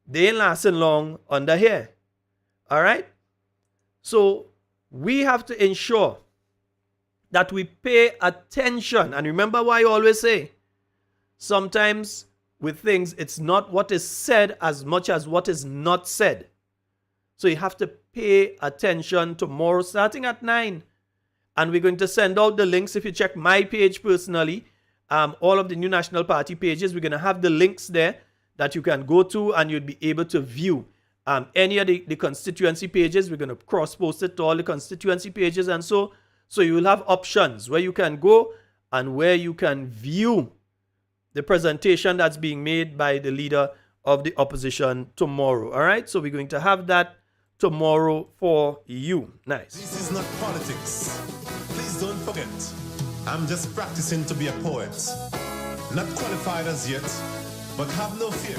they ain't lasting long under here. All right? So we have to ensure that we pay attention. And remember why I always say, sometimes with things, it's not what is said as much as what is not said. So you have to pay attention tomorrow starting at 9. And we're going to send out the links. If you check my page personally, all of the New National Party pages, we're going to have the links there that you can go to and you'll be able to view any of the constituency pages. We're going to cross-post it to all the constituency pages and so you will have options where you can go and where you can view the presentation that's being made by the leader of the opposition tomorrow. All right? So we're going to have that tomorrow for you. Nice. This is not politics. Please don't forget, I'm just practicing to be a poet. Not qualified as yet, but have no fear.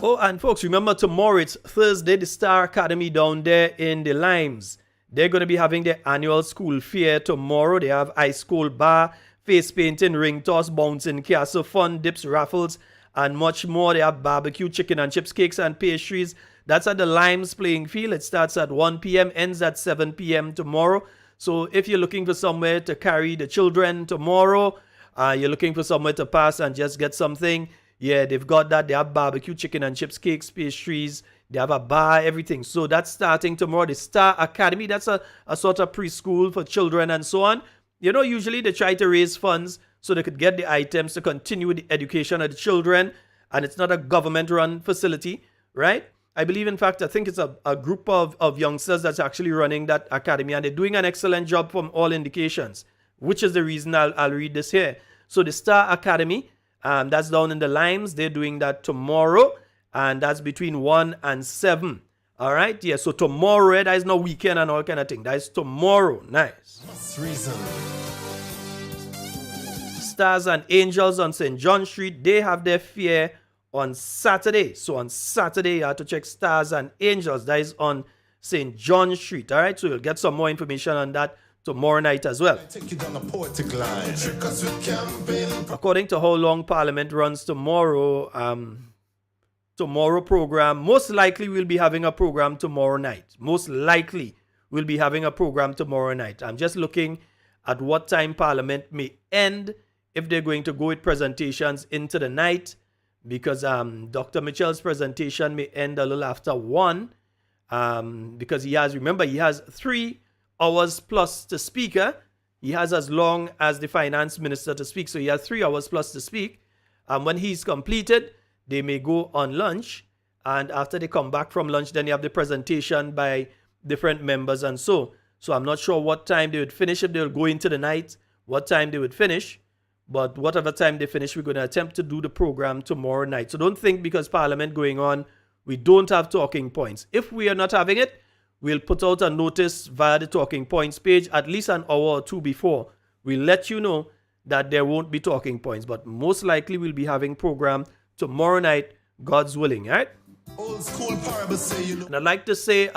Oh, and folks, remember tomorrow it's Thursday, the Star Academy down there in the Limes. They're going to be having their annual school fair tomorrow. They have ice cold bar, face painting, ring toss, bouncing castle, fun, dips, raffles, and much more. They have barbecue, chicken and chips, cakes and pastries. That's at the Limes playing field. It starts at 1 p.m., ends at 7 p.m. tomorrow. So if you're looking for somewhere to carry the children tomorrow, you're looking for somewhere to pass and just get something, yeah, they've got that. They have barbecue, chicken and chips, cakes, pastries. They have a bar, everything. So that's starting tomorrow. The Star Academy, that's a sort of preschool for children and so on. You know, usually they try to raise funds so they could get the items to continue the education of the children. And it's not a government-run facility, right? I believe, in fact, I think it's a group of youngsters that's actually running that academy. And they're doing an excellent job from all indications, which is the reason I'll read this here. So the Star Academy, that's down in the Limes. They're doing that tomorrow, and that's between 1 and 7. All right? Yeah, so tomorrow, that is no weekend and all kind of thing. That is tomorrow. Nice. Reason. Stars and Angels on St. John Street, they have their fair on Saturday. So on Saturday, you have to check Stars and Angels. That is on St. John Street. All right? So you'll get some more information on that tomorrow night as well. According to how long Parliament runs tomorrow, tomorrow program, most likely we'll be having a program tomorrow night. Most likely we'll be having a program tomorrow night. I'm just looking at what time Parliament may end, if they're going to go with presentations into the night, because Dr. Mitchell's presentation may end a little after 1, because he has 3 hours plus to speak. He has as long as the finance minister to speak. So he has 3 hours plus to speak. And when he's completed, they may go on lunch. And after they come back from lunch, then you have the presentation by different members and so. So I'm not sure what time they would finish, if they'll go into the night, what time they would finish. But whatever time they finish, we're going to attempt to do the program tomorrow night. So don't think because Parliament going on, we don't have talking points. If we are not having it, we'll put out a notice via the Talking Points page at least an hour or two before. We'll let you know that there won't be talking points, but most likely we'll be having program tomorrow night, God's willing, all right? Old school parables say, you know. And I'd like to say,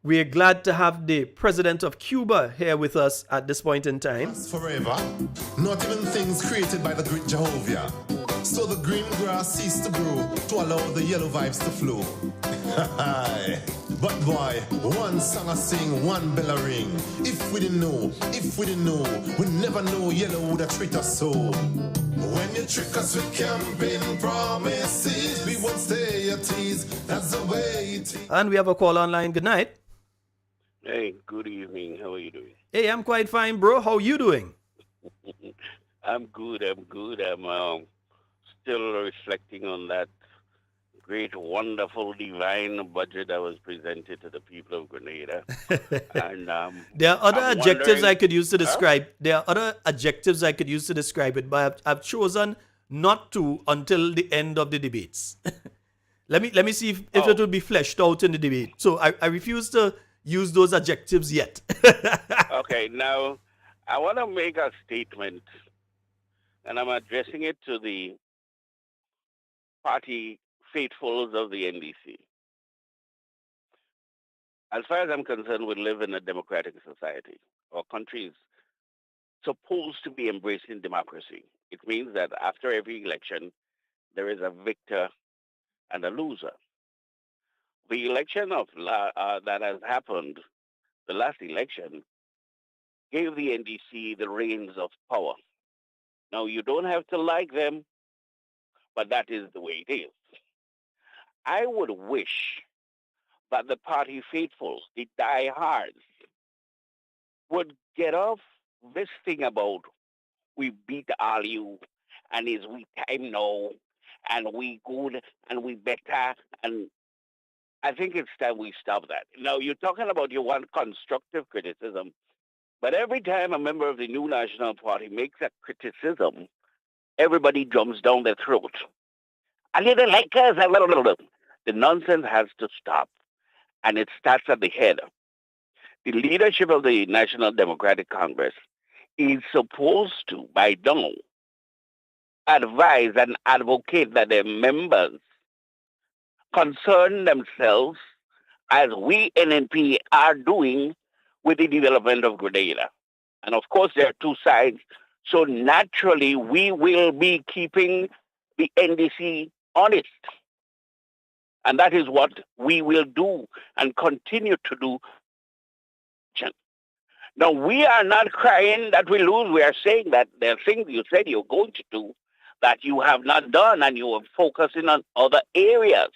we're glad to have the president of Cuba here with us at this point in time. Forever, not even things created by the great Jehovah. So the green grass ceased to grow to allow the yellow vibes to flow. But boy, one song I sing, one bell a ring. If we didn't know, we never know yellow would have treated us so. When you trick us with campaign promises, we won't stay at ease. That's the way it is. And we have a call online. Good night. Hey, good evening. How are you doing? Hey, I'm quite fine, bro. How you doing? I'm good. I'm still reflecting on that great, wonderful, divine budget that was presented to the people of Grenada. And there are other I'm adjectives wondering- I could use to describe. There are other adjectives I could use to describe it, but I've chosen not to until the end of the debates. let me see if it will be fleshed out in the debate. So I refuse to use those adjectives yet. Okay, now I want to make a statement, and I'm addressing it to the party faithfuls of the NDC. As far as I'm concerned, we live in a democratic society. Our country is supposed to be embracing democracy. It means that after every election, there is a victor and a loser. The election that has happened, the last election, gave the NDC the reins of power. Now, you don't have to like them, but that is the way it is. I would wish that the party faithfuls, the diehards, would get off this thing about we beat all you and it's we time now and we good and we better, and I think it's time we stop that. Now, you're talking about you want constructive criticism, but every time a member of the New National Party makes a criticism, everybody jumps down their throat. A little like us, a little. The nonsense has to stop, and it starts at the head. The leadership of the National Democratic Congress is supposed to, by law, advise and advocate that their members concern themselves as we NNP are doing with the development of Grenada. And of course, there are two sides. So naturally, we will be keeping the NDC honest. And that is what we will do and continue to do. Now, we are not crying that we lose. We are saying that there are things you said you're going to do that you have not done, and you are focusing on other areas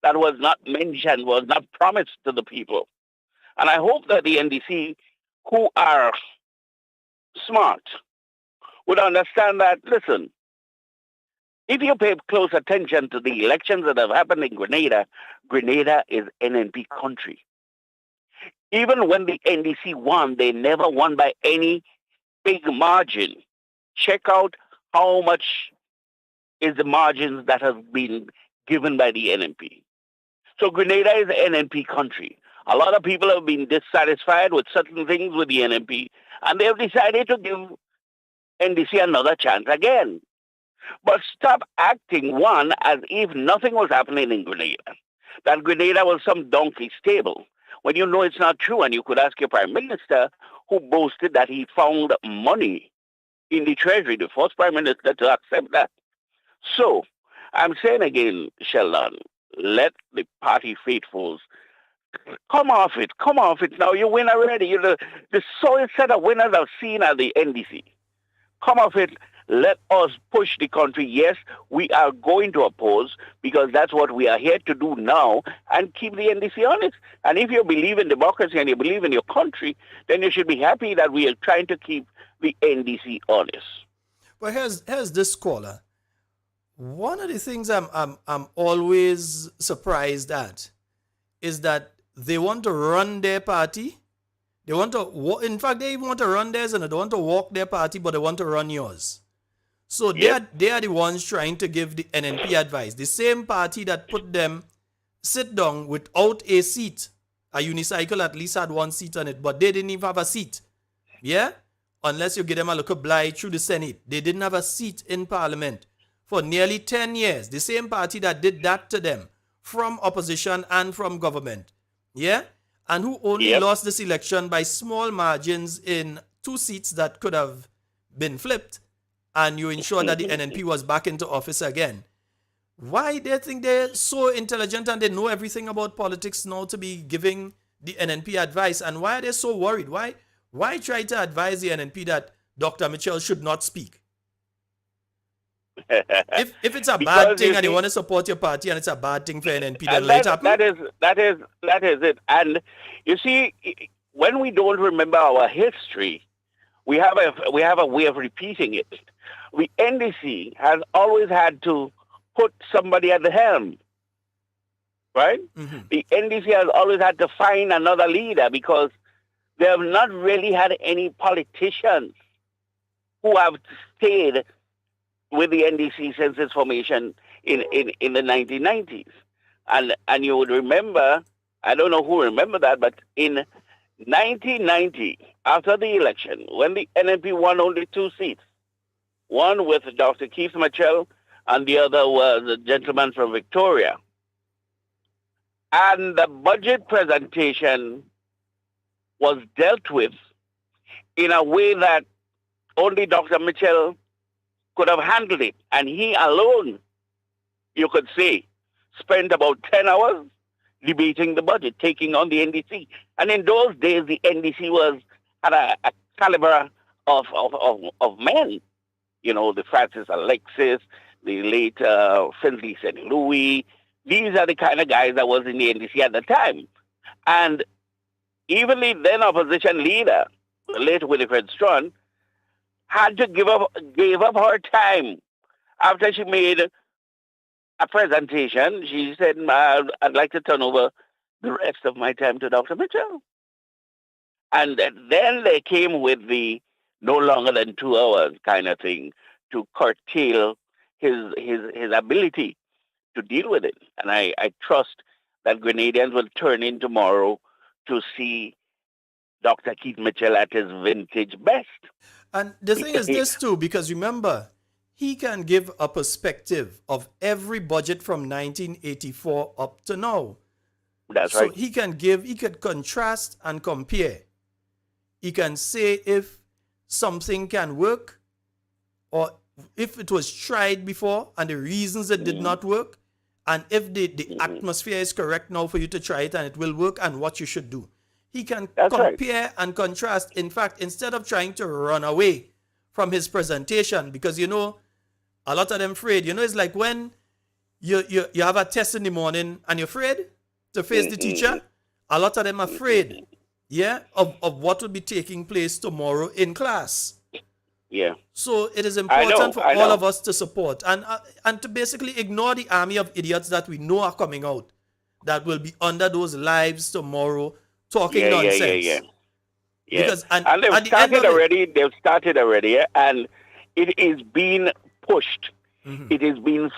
that was not mentioned, was not promised to the people. And I hope that the NDC, who are smart, would understand that, listen, if you pay close attention to the elections that have happened in Grenada, Grenada is NNP country. Even when the NDC won, they never won by any big margin. Check out how much is the margins that have been given by the NNP. So Grenada is NNP country. A lot of people have been dissatisfied with certain things with the NNP, and they have decided to give NDC another chance again. But stop acting, one, as if nothing was happening in Grenada, that Grenada was some donkey stable, when you know it's not true. And you could ask your prime minister, who boasted that he found money in the treasury, the first prime minister to accept that. So I'm saying again, Sheldon, let the party faithfuls come off it. Come off it now. You win already. You're the solid set of winners I've seen at the NDC. Come off it. Let us push the country. Yes, we are going to oppose, because that's what we are here to do now, and keep the NDC honest. And if you believe in democracy and you believe in your country, then you should be happy that we are trying to keep the NDC honest. Well, here's this caller. One of the things I'm always surprised at is that they want to run their party. They want to, in fact, they even want to run theirs, and they don't want to walk their party, but they want to run yours. So they are the ones trying to give the NNP advice. The same party that put them sit down without a seat. A unicycle at least had one seat on it, but they didn't even have a seat. Yeah? Unless you give them a look oblige through the Senate. They didn't have a seat in Parliament for nearly 10 years. The same party that did that to them from opposition and from government. Yeah? And who only lost this election by small margins in 2 seats that could have been flipped, and you ensure that the NNP was back into office again. Why they think they're so intelligent and they know everything about politics now to be giving the NNP advice? And why are they so worried? Why try to advise the NNP that Dr. Mitchell should not speak? If it's a bad thing and you want to support your party and it's a bad thing for NNP, then let it happen. That is it. And you see, when we don't remember our history, we have a way of repeating it. The NDC has always had to put somebody at the helm, right? Mm-hmm. The NDC has always had to find another leader, because they have not really had any politicians who have stayed with the NDC since its formation in the 1990s. And you would remember, I don't know who remember that, but in 1990, after the election, when the NNP won only 2 seats, one with Dr. Keith Mitchell and the other was a gentleman from Victoria, and the budget presentation was dealt with in a way that only Dr. Mitchell could have handled it. And he alone, you could say, spent about 10 hours debating the budget, taking on the NDC. And in those days, the NDC had a caliber of men. You know, the Francis Alexis, the late Finley St. Louis. These are the kind of guys that was in the NDC at the time. And even the then opposition leader, the late Winifred Strawn, had to gave up her time after she made a presentation. She said, I'd like to turn over the rest of my time to Dr. Mitchell. And then they came with the no longer than 2 hours kind of thing to curtail his ability to deal with it. And I trust that Grenadians will turn in tomorrow to see Dr. Keith Mitchell at his vintage best. And the thing is this too, because remember, he can give a perspective of every budget from 1984 up to now. That's so right. he could contrast and compare. He can say if something can work or if it was tried before and the reasons it did not work, and if the atmosphere is correct now for you to try it and it will work, and what you should do. He can compare and contrast. In fact, instead of trying to run away from his presentation, because a lot of them afraid. It's like when you have a test in the morning and you're afraid to face the teacher. A lot of them are afraid, of what will be taking place tomorrow in class. Yeah. So it is important for all of us to support and to basically ignore the army of idiots that we know are coming out, that will be under those lives tomorrow talking nonsense. Yeah. Because, and they've started already, and it is being pushed. It is being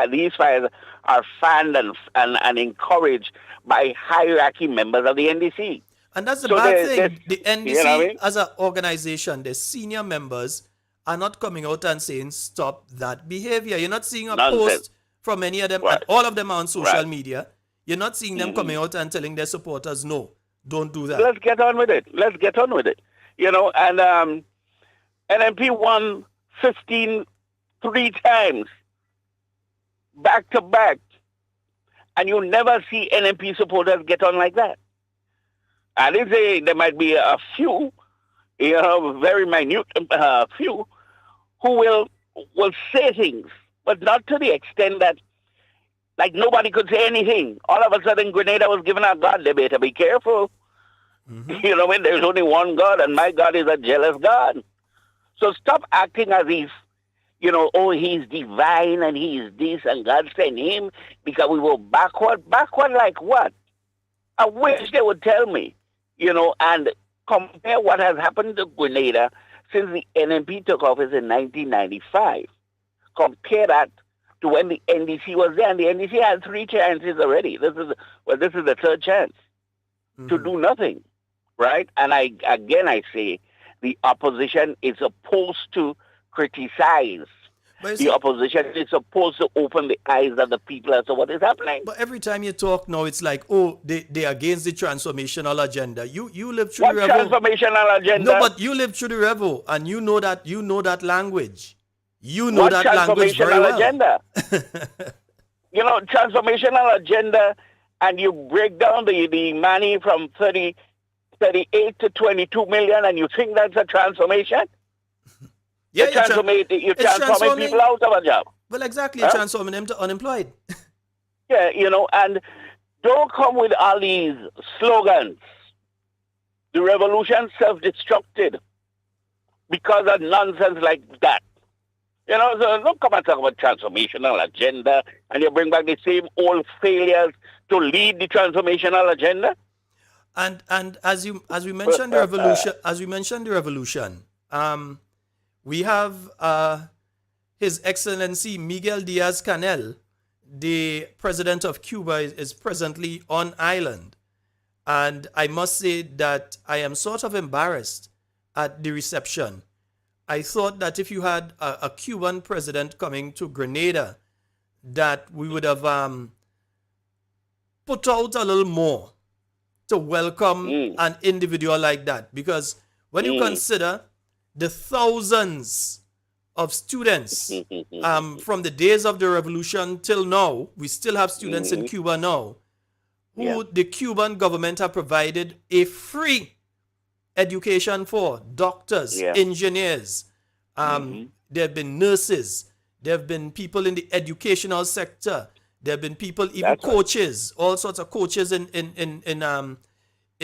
these fires are fanned and encouraged by hierarchy members of the NDC. And that's the bad thing. The NDC, as an organization, the senior members are not coming out and saying, stop that behavior. You're not seeing a post from any of them, and all of them are on social media. You're not seeing them coming out and telling their supporters, no, don't do that. Let's get on with it. And NMP won 15 3 times, back to back. And you never see NMP supporters get on like that. And there might be a few, very minute few, who will say things, but not to the extent that, like, nobody could say anything. All of a sudden, Grenada was given a God. They better be careful. There's only one God, and my God is a jealous God. So stop acting as if, he's divine and he's this and God sent him because we were backward. Backward like what? I wish they would tell me, and compare what has happened to Grenada since the NMP took office in 1995. Compare that to when the NDC was there, and the NDC had 3 chances already. This is the 3rd chance to do nothing, right? And I say the opposition is supposed to criticize. The opposition is supposed to open the eyes of the people as to what is happening. But every time you talk now, it's like, they're against the transformational agenda. You live through the revo. What transformational agenda? No, but you live through the revo, and you know that language. You know that language very well. Agenda? Transformational agenda, and you break down the money from 38 to 22 million, and you think that's a transformation? Yeah, you're transforming people out of a job. Well, exactly. You're transforming them to unemployed. And don't come with all these slogans. The revolution self-destructed because of nonsense like that. So don't come and talk about transformational agenda and you bring back the same old failures to lead the transformational agenda. And as we mentioned the revolution, we have His Excellency Miguel Diaz-Canel, the president of Cuba, is presently on island. And I must say that I am sort of embarrassed at the reception. I thought that if you had a Cuban president coming to Grenada, that we would have put out a little more to welcome an individual like that. Because when you consider the thousands of students from the days of the revolution till now, we still have students in Cuba now, who the Cuban government have provided a free education for. Doctors, engineers, there have been nurses, there have been people in the educational sector, there have been people, even coaches, all sorts of coaches in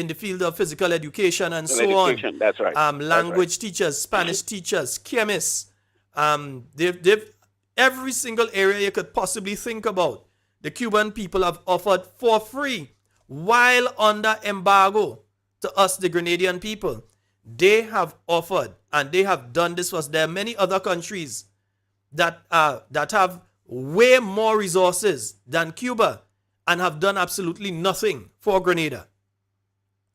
the field of physical education and so on. That's right. Language teachers, Spanish teachers, chemists. They've every single area you could possibly think about. The Cuban people have offered for free while under embargo to us, the Grenadian people. They have offered, and they have done this for us. There are many other countries that have way more resources than Cuba and have done absolutely nothing for Grenada.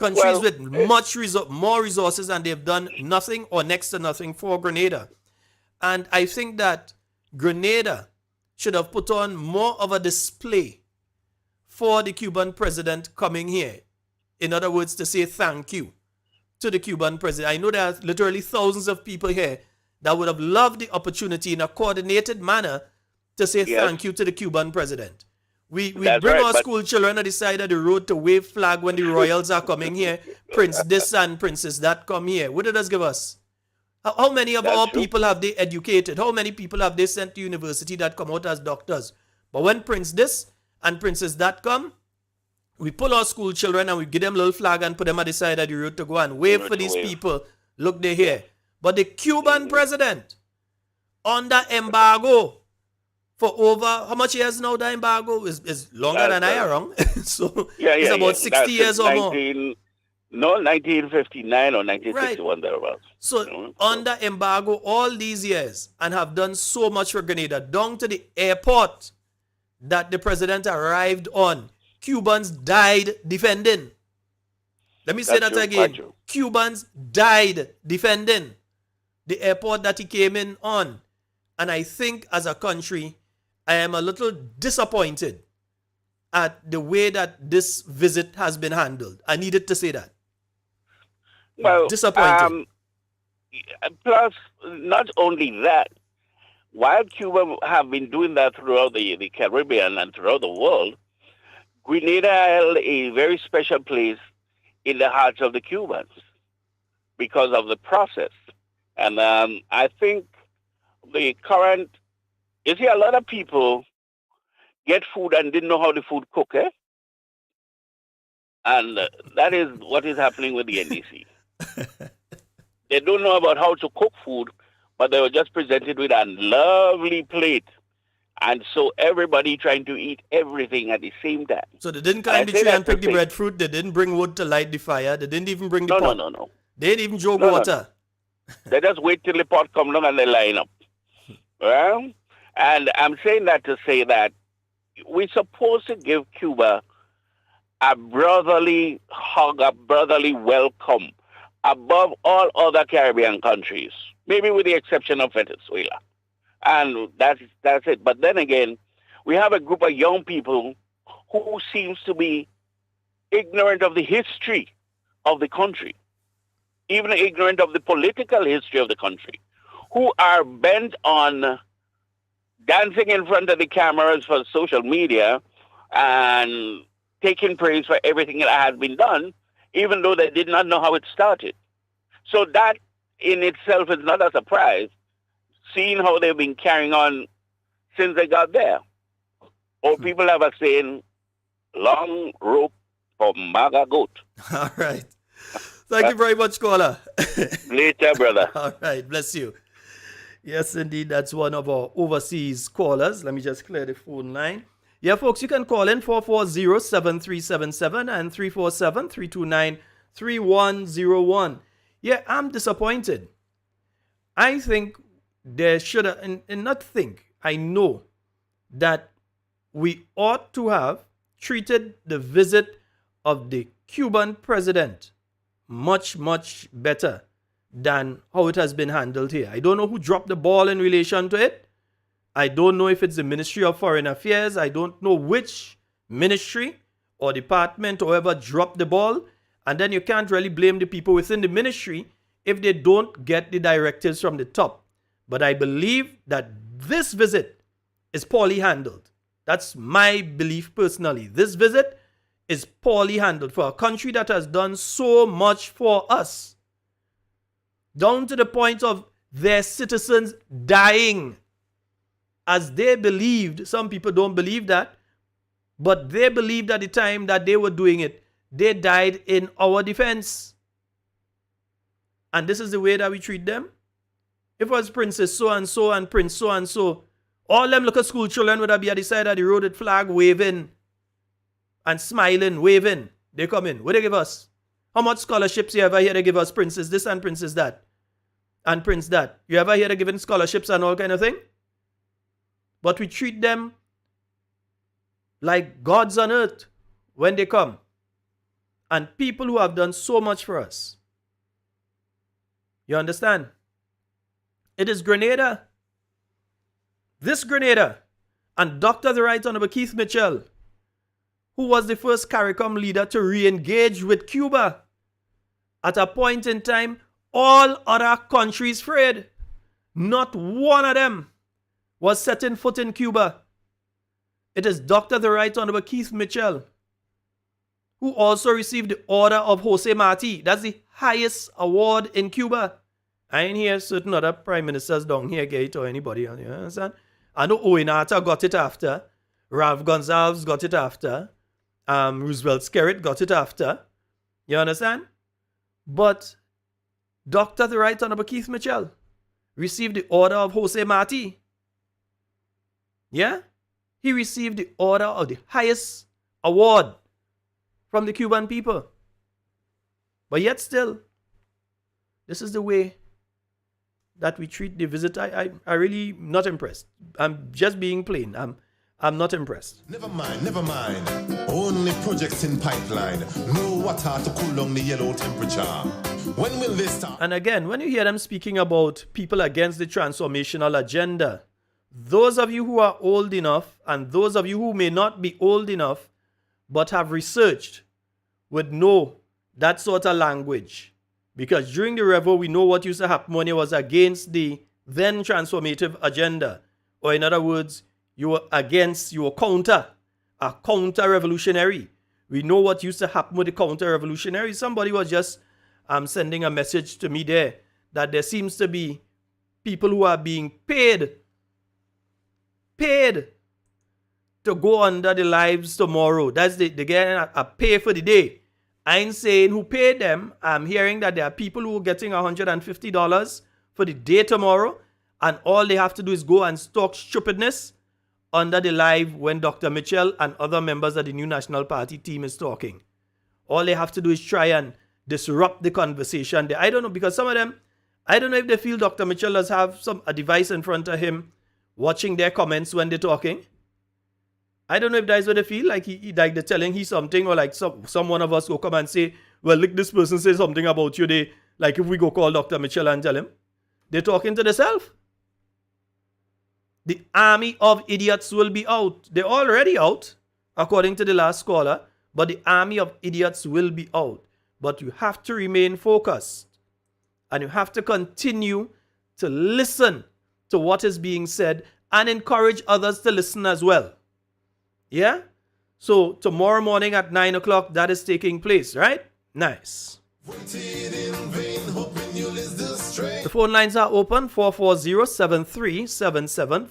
Countries with more resources, and they've done nothing or next to nothing for Grenada. And I think that Grenada should have put on more of a display for the Cuban president coming here. In other words, to say thank you to the Cuban president. I know there are literally thousands of people here that would have loved the opportunity in a coordinated manner to say thank you to the Cuban president. We bring our school children on the side of the road to wave flag when the royals are coming here. Prince this and princess that come here. What did this give us? How many of our people have they educated? How many people have they sent to university that come out as doctors? But when Prince this and princess that come, we pull our school children and we give them a little flag and put them at the side of the road to go and wave for these people. Look, they're here. But the Cuban president, under embargo, for over, how much years now the embargo? Is longer than I am. So it's about 60 years or more. 1959 or 1961 thereabouts. So under embargo all these years and have done so much for Grenada, down to the airport that the president arrived on. Cubans died defending. Let me say that again. Cubans died defending the airport that he came in on. And I think as a country, I am a little disappointed at the way that this visit has been handled. I needed to say that. Well, disappointed. Plus, not only that, while Cuba have been doing that throughout the Caribbean and throughout the world, Grenada held a very special place in the hearts of the Cubans because of the process. And I think the current, you see, a lot of people get food and didn't know how the food cook, eh? And that is what is happening with the NDC. They don't know about how to cook food, but they were just presented with a lovely plate. And so everybody trying to eat everything at the same time. So they didn't climb the tree and pick the breadfruit. They didn't bring wood to light the fire. They didn't even bring the pot. No. They didn't even jog water. They just wait till the pot comes along and they line up. Well, and I'm saying that to say that we're supposed to give Cuba a brotherly hug, a brotherly welcome above all other Caribbean countries, maybe with the exception of Venezuela. And that's it. But then again, we have a group of young people who seems to be ignorant of the history of the country, even ignorant of the political history of the country, who are bent on dancing in front of the cameras for social media and taking praise for everything that has been done, even though they did not know how it started. So that in itself is not a surprise, seeing how they've been carrying on since they got there. Or people have a saying, long rope for MAGA goat. All right. Thank you very much, caller. Later, brother. All right. Bless you. Yes, indeed. That's one of our overseas callers. Let me just clear the phone line. Yeah, folks, you can call in 440-7377 and 347-329-3101. Yeah, I'm disappointed. I think there should have, and not think, I know that we ought to have treated the visit of the Cuban president much, much better than how it has been handled here. I don't know who dropped the ball in relation to it. I don't know if it's the Ministry of Foreign Affairs. I don't know which ministry or department or whoever dropped the ball. And then you can't really blame the people within the ministry if they don't get the directives from the top. But I believe that this visit is poorly handled. That's my belief personally. This visit is poorly handled for a country that has done so much for us, down to the point of their citizens dying as they believed. Some people don't believe that, but they believed at the time that they were doing it. They died in our defense. And this is the way that we treat them. If it was Princess so-and-so and Prince so-and-so, all them little school children would have been at the side of the road with flag waving and smiling, waving. They come in. What they give us? How much scholarships you ever hear they give us? Princess this and Princess that. And Prince that. You ever hear they giving scholarships and all kind of thing? But we treat them like gods on earth when they come. and people who have done so much for us. You understand? It is Grenada. This Grenada and Dr. the Right Honorable Keith Mitchell, who was the first CARICOM leader to re-engage with Cuba. At a point in time, all other countries afraid. Not one of them was setting foot in Cuba. It is Dr. the Right Honorable Keith Mitchell, who also received the Order of Jose Marti. That's the highest award in Cuba. I ain't hear certain other prime ministers down here get it or anybody. You understand? I know Owen Arthur got it after. Ralph Gonsalves got it after. Roosevelt Skerritt got it after. You understand? But Dr. the Right Honorable Keith Mitchell received the Order of Jose Marti. Yeah? He received the order of the highest award from the Cuban people. But yet still, this is the way that we treat the visitor. I really not impressed. I'm just being plain. I'm not impressed. Never mind. Only projects in pipeline. No water to cool down the yellow temperature. When will they start? And again, when you hear them speaking about people against the transformational agenda, those of you who are old enough and those of you who may not be old enough but have researched would know that sort of language. Because during the Revo, we know what used to happen when it was against the then transformative agenda. Or in other words, you were counter, a counter-revolutionary. We know what used to happen with the counter-revolutionary. Somebody was just sending a message to me there that there seems to be people who are being paid to go under the lives tomorrow. That's they get a pay for the day. I ain't saying who paid them. I'm hearing that there are people who are getting $150 for the day tomorrow, and all they have to do is go and talk stupidness under the live when Dr. Mitchell and other members of the New National Party team is talking. All they have to do is try and disrupt the conversation there. I don't know, because some of them, I don't know if they feel Dr. Mitchell does have a device in front of him watching their comments when they're talking. I don't know if that's what they feel, like like they're telling he something, or like some one of us go come and say, well, look, this person says something about you. They, like if we go call Dr. Mitchell and tell him, they're talking to themselves. The army of idiots will be out. They're already out, according to the last caller, but the army of idiots will be out. But you have to remain focused, and you have to continue to listen to what is being said and encourage others to listen as well. Yeah? So tomorrow morning at 9 o'clock, that is taking place, right? Nice. The phone lines are open, 440-7377,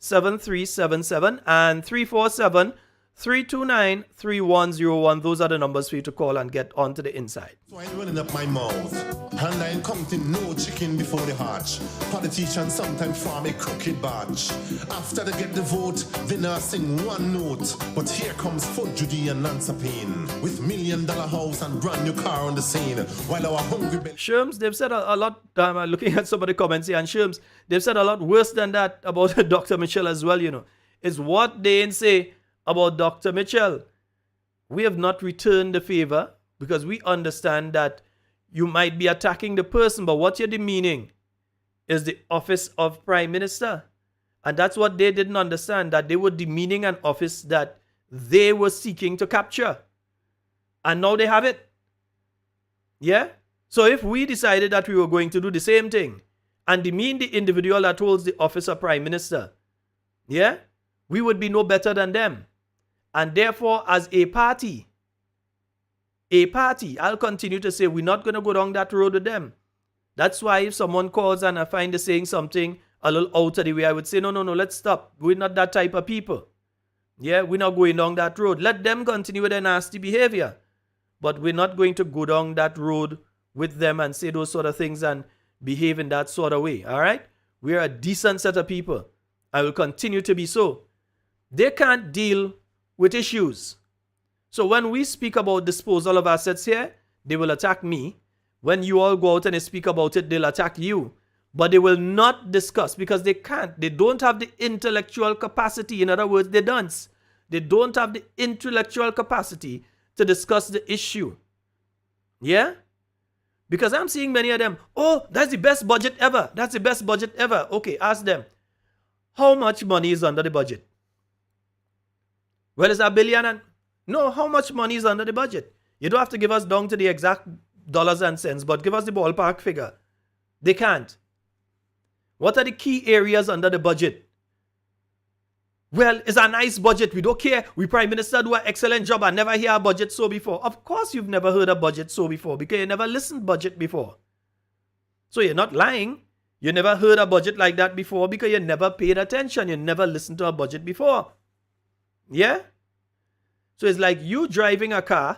440-7377, and 347-329-3101. Those are the numbers for you to call and get onto the inside. So I'm running up my mouth, and I'm counting no chicken before the hatch. Politicians sometimes form a crooked batch. After they get the vote, they not sing one note. But here comes Fort Judy and Nancy Payne with $1 million house and brand new car on the scene. While our hungry Sherms, they've said a lot, looking at some of the comments here, and Sherms, they've said a lot worse than that about Dr. Mitchell as well, you know. It's what they say about Dr. Mitchell. We have not returned the favor because we understand that you might be attacking the person, but what you're demeaning is the office of Prime Minister. And that's what they didn't understand, that they were demeaning an office that they were seeking to capture. And now they have it. Yeah? So if we decided that we were going to do the same thing and demean the individual that holds the office of Prime Minister, yeah, we would be no better than them. And therefore, as a party, I'll continue to say we're not going to go down that road with them. That's why if someone calls and I find they're saying something a little out of the way, I would say, no, let's stop. We're not that type of people. Yeah, we're not going down that road. Let them continue with their nasty behavior. But we're not going to go down that road with them and say those sort of things and behave in that sort of way. All right? We're a decent set of people. I will continue to be so. They can't deal with issues. So when we speak about disposal of assets here, they will attack me. When you all go out and speak about it, they'll attack you. But they will not discuss because they can't. They don't have the intellectual capacity. In other words, they dunce. They don't have the intellectual capacity to discuss the issue. Yeah? Because I'm seeing many of them, oh, that's the best budget ever. That's the best budget ever. Okay, ask them, how much money is under the budget? Well, it's $1 billion. No, how much money is under the budget? You don't have to give us down to the exact dollars and cents, but give us the ballpark figure. They can't. What are the key areas under the budget? Well, it's a nice budget. We don't care. We Prime Minister do an excellent job. I never hear a budget so before. Of course you've never heard a budget so before because you never listened budget before. So you're not lying. You never heard a budget like that before because you never paid attention. You never listened to a budget before. Yeah? So it's like you driving a car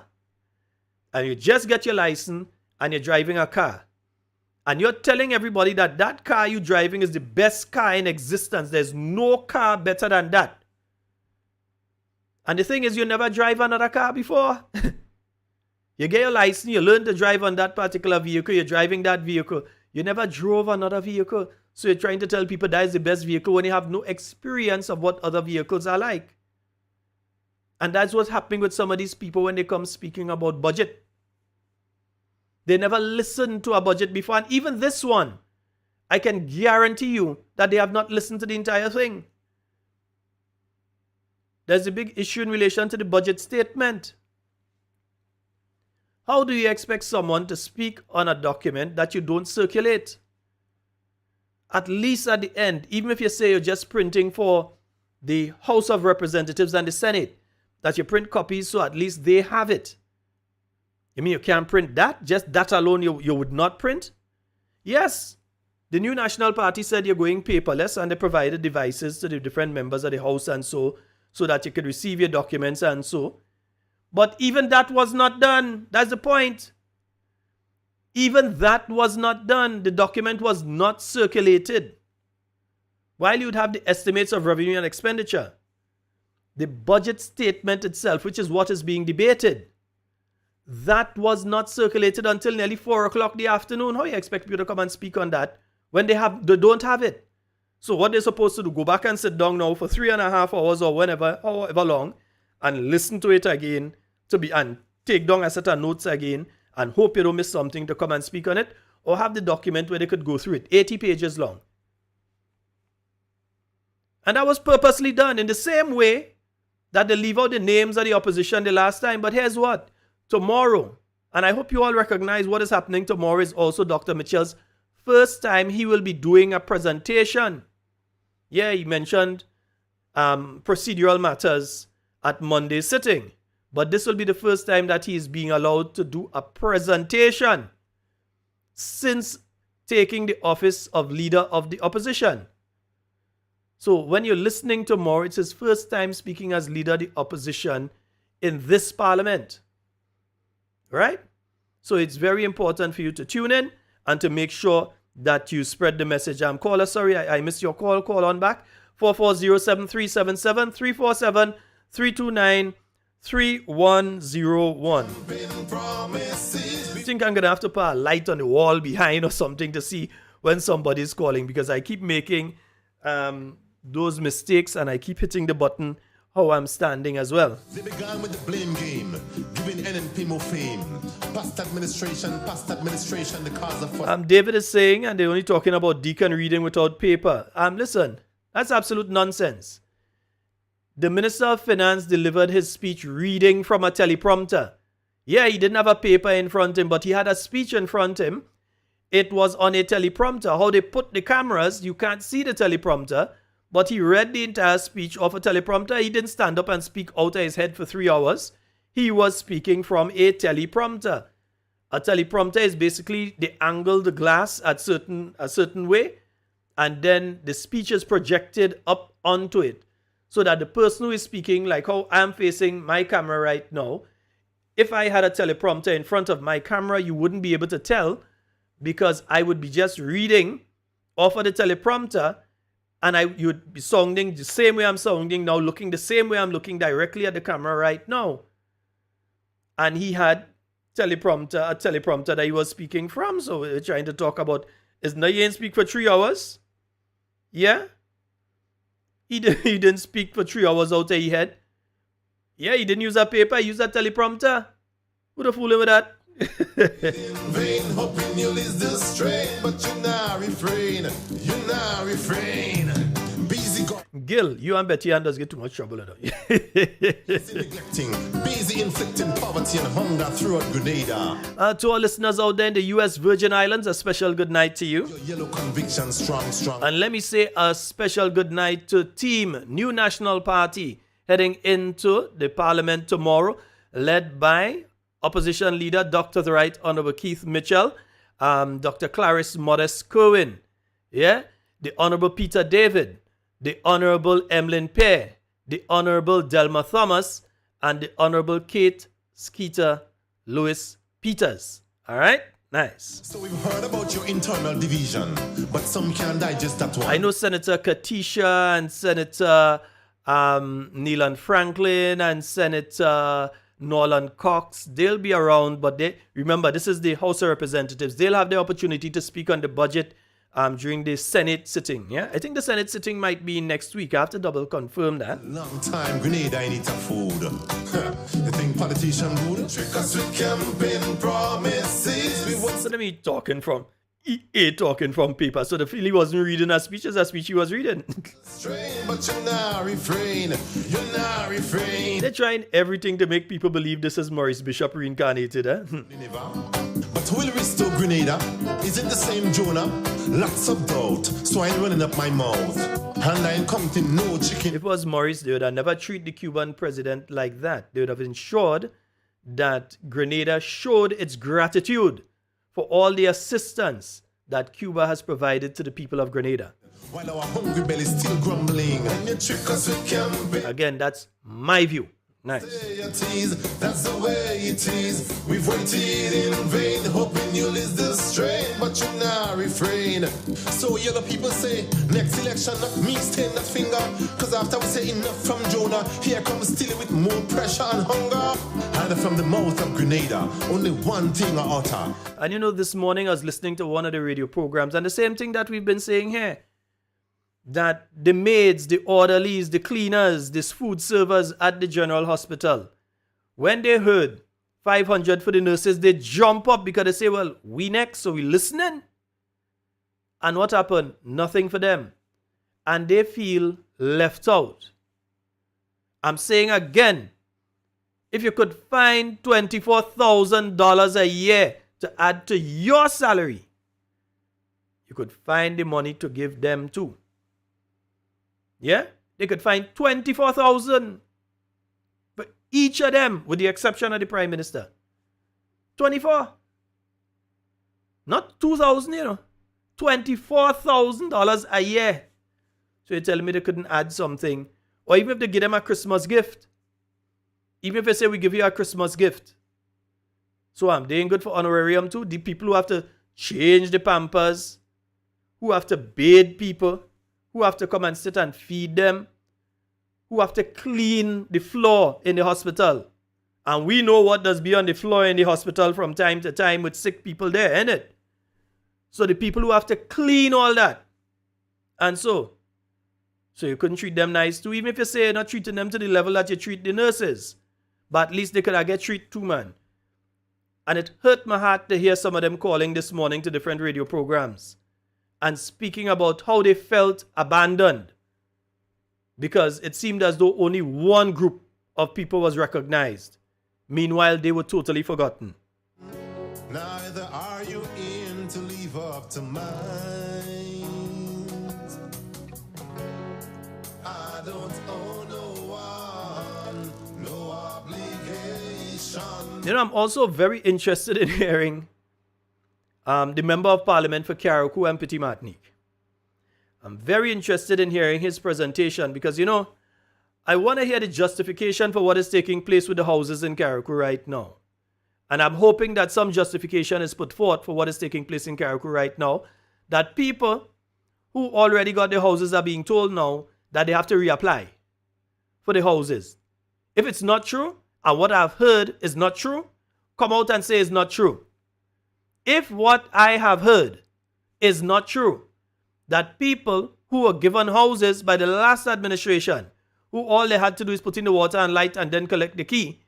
and you just get your license and you're driving a car. And you're telling everybody that that car you're driving is the best car in existence. There's no car better than that. And the thing is, you never drive another car before. You get your license, you learn to drive on that particular vehicle, you're driving that vehicle. You never drove another vehicle. So you're trying to tell people that is the best vehicle when you have no experience of what other vehicles are like. And that's what's happening with some of these people when they come speaking about budget. They never listened to a budget before. And even this one, I can guarantee you that they have not listened to the entire thing. There's a big issue in relation to the budget statement. How do you expect someone to speak on a document that you don't circulate? At least at the end, even if you say you're just printing for the House of Representatives and the Senate, that you print copies so at least they have it. You mean you can't print that? Just that alone you would not print? Yes. The new National Party said you're going paperless and they provided devices to the different members of the House and so that you could receive your documents and so. But even that was not done. That's the point. Even that was not done. The document was not circulated. While you'd have the estimates of revenue and expenditure, the budget statement itself, which is what is being debated, that was not circulated until nearly 4 o'clock the afternoon. How you expect people to come and speak on that when they don't have it? So what they're supposed to do, go back and sit down now for 3.5 hours or however long, and listen to it again and take down a set of notes again and hope you don't miss something to come and speak on it, or have the document where they could go through it, 80 pages long. And that was purposely done in the same way that they leave out the names of the opposition the last time. But here's what. Tomorrow, and I hope you all recognize what is happening tomorrow, is also Dr. Mitchell's first time he will be doing a presentation. Yeah, he mentioned procedural matters at Monday's sitting. But this will be the first time that he is being allowed to do a presentation since taking the office of leader of the opposition. So when you're listening tomorrow, it's his first time speaking as leader of the opposition in this parliament. Right? So it's very important for you to tune in and to make sure that you spread the message. Caller, sorry, I missed your call. Call on back. 440-7377 329-3101. I think I'm going to have to put a light on the wall behind or something to see when somebody's calling, because I keep making those mistakes and I keep hitting the button how I'm standing as well. They began with the blame game, giving NNP more fame. Past administration, the cause of... David is saying, and they're only talking about Deacon reading without paper. Listen, that's absolute nonsense. The Minister of Finance delivered his speech reading from a teleprompter. Yeah, he didn't have a paper in front of him, but he had a speech in front of him. It was on a teleprompter. How they put the cameras, you can't see the teleprompter, but he read the entire speech off a teleprompter. He didn't stand up and speak out of his head for 3 hours. He was speaking from a teleprompter. A teleprompter is basically they angle the glass a certain way, and then the speech is projected up onto it, so that the person who is speaking, like how I'm facing my camera right now, if I had a teleprompter in front of my camera, you wouldn't be able to tell, because I would be just reading off of the teleprompter, and you would be sounding the same way I'm sounding now, looking the same way I'm looking directly at the camera right now. And he had a teleprompter that he was speaking from. So we're trying to talk about, isn't that he didn't speak for 3 hours? Yeah? He didn't speak for 3 hours out of his head. Yeah, he didn't use a paper, he used a teleprompter. Who the fool with that? In vain, hoping you'll ease the strain, but you now refrain, Busy Gil, you and Betty Ann does get too much trouble. neglecting, busy inflicting poverty and hunger throughout Grenada. To our listeners out there in the U.S. Virgin Islands, a special good night to you. Your yellow conviction strong. And let me say a special good night to Team New National Party heading into the Parliament tomorrow, led by Opposition Leader Dr. the Right Honorable Keith Mitchell, Dr. Clarice Modest Kerwin, yeah, the Honorable Peter David, the Honorable Emlyn Pear, the Honorable Delma Thomas, and the Honorable Kate Skeeter Lewis Peters. All right? Nice. So we've heard about your internal division, but some can't digest that one. I know Senator Katisha and Senator Neelan Franklin and Senator Norland Cox. They'll be around, but remember, this is the House of Representatives. They'll have the opportunity to speak on the budget during the Senate sitting. Yeah, I think the Senate sitting might be next week. I have to double confirm that. Long time Grenada ain't eat a food. You think politician good? Trick us with campaign promises. What's the me talking from? He talking from paper. So the feel he wasn't reading a speech, as a speech he was reading. But you're not refrain. They're trying everything to make people believe this is Maurice Bishop reincarnated. But will restore Grenada? Is it the same Jonah? Lots of doubt, so I'm running up my mouth. And I'm counting no chicken. If it was Maurice, they would have never treated the Cuban president like that. They would have ensured that Grenada showed its gratitude for all the assistance that Cuba has provided to the people of Grenada. While our hungry belly still grumbling, and you trick us with campaign. Again, that's my view. Nice. That's the way it is. We've waited in vain, hoping you'll ease the strain, but you now refrain. So yellow people say, next election, not me stain that finger. Cause after we say enough from Jonah, here comes still with more pressure and hunger. And from the mouth of Grenada, only one thing I utter. And you know, this morning I was listening to one of the radio programs, and the same thing that we've been saying here. That the maids, the orderlies, the cleaners, the food servers at the General Hospital, when they heard 500 for the nurses, they jump up because they say, well, we next, so we listening. And what happened? Nothing for them. And they feel left out. I'm saying again, if you could find $24,000 a year to add to your salary, you could find the money to give them too. Yeah, they could find 24,000 for each of them, with the exception of the Prime Minister. 24. Not 2,000, you know. $24,000 a year. So you're telling me they couldn't add something? Or even if they give them a Christmas gift. Even if they say we give you a Christmas gift. So they ain't good for honorarium too. The people who have to change the pampers, who have to bathe people, who have to come and sit and feed them, who have to clean the floor in the hospital. And we know what does be on the floor in the hospital from time to time with sick people there, innit? So the people who have to clean all that. And so you couldn't treat them nice too, even if you say you're not treating them to the level that you treat the nurses. But at least they could have get treated too, man. And it hurt my heart to hear some of them calling this morning to different radio programs and speaking about how they felt abandoned, because it seemed as though only one group of people was recognized. Meanwhile, they were totally forgotten. Neither are you in to live up to mine. I don't owe no one, no obligation. You know, I'm also very interested in hearing the Member of Parliament for Carriacou and Petit Martinique. I'm very interested in hearing his presentation because, you know, I want to hear the justification for what is taking place with the houses in Carriacou right now. And I'm hoping that some justification is put forth for what is taking place in Carriacou right now, that people who already got their houses are being told now that they have to reapply for the houses. If it's not true, and what I've heard is not true, come out and say it's not true. If what I have heard is not true, that people who were given houses by the last administration who all they had to do is put in the water and light and then collect the key,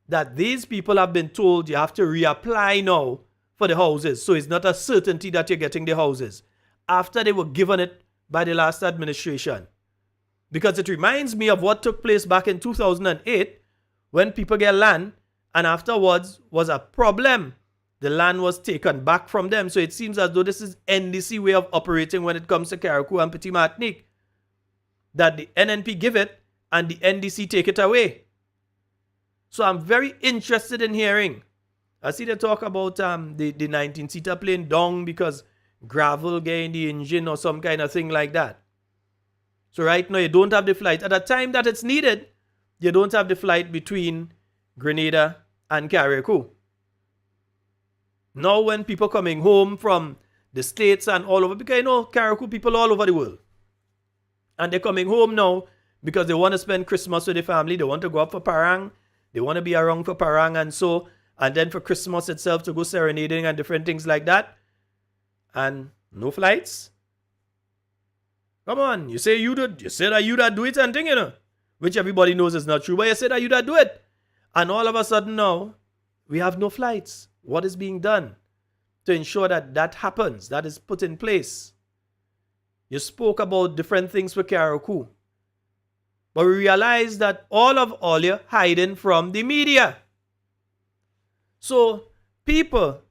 that these people have been told you have to reapply now for the houses. So it's not a certainty that you're getting the houses after they were given it by the last administration. Because it reminds me of what took place back in 2008 when people get land and afterwards was a problem. The land was taken back from them. So it seems as though this is NDC way of operating when it comes to Carriacou and Petit Martinique. That the NNP give it and the NDC take it away. So I'm very interested in hearing. I see they talk about the 19-seater plane down because gravel get in the engine or some kind of thing like that. So right now you don't have the flight. At the time that it's needed, you don't have the flight between Grenada and Carriacou. Now when people coming home from the States and all over, because you know Carriacou people all over the world. And they're coming home now because they want to spend Christmas with their family. They want to go up for Parang. They want to be around for Parang and then for Christmas itself to go serenading and different things like that. And no flights. Come on, you say that you that do it and thing, you know, which everybody knows is not true, but you say that you that do it. And all of a sudden now, we have no flights. What is being done to ensure that that happens, that is put in place? You spoke about different things for Carriacou. But we realize that all you're hiding from the media. So people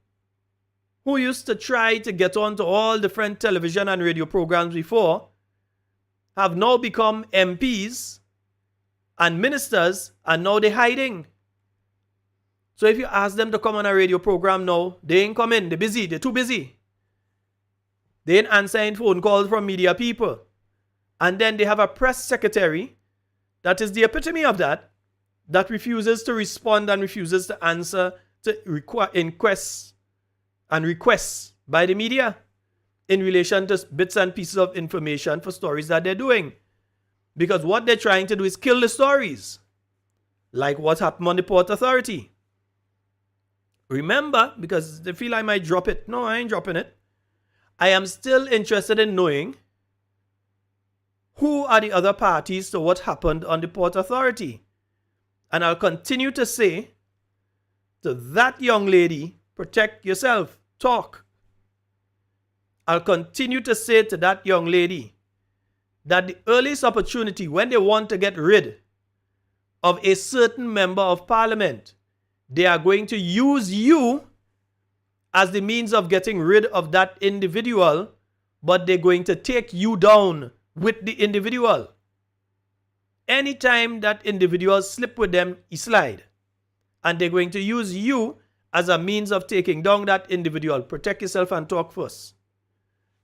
who used to try to get onto all different television and radio programs before have now become MPs and ministers, and now they're hiding. So if you ask them to come on a radio program now, they ain't coming. They're busy. They're too busy. They ain't answering phone calls from media people. And then they have a press secretary that is the epitome of that refuses to respond and refuses to answer to inquests and requests by the media in relation to bits and pieces of information for stories that they're doing. Because what they're trying to do is kill the stories. Like what happened on the Port Authority. Remember, because they feel I might drop it. No, I ain't dropping it. I am still interested in knowing who are the other parties to what happened on the Port Authority. And I'll continue to say to that young lady, protect yourself, talk. I'll continue to say to that young lady that the earliest opportunity when they want to get rid of a certain member of parliament, they are going to use you as the means of getting rid of that individual, but they're going to take you down with the individual. Anytime that individual slip with them, he slide. And they're going to use you as a means of taking down that individual. Protect yourself and talk first.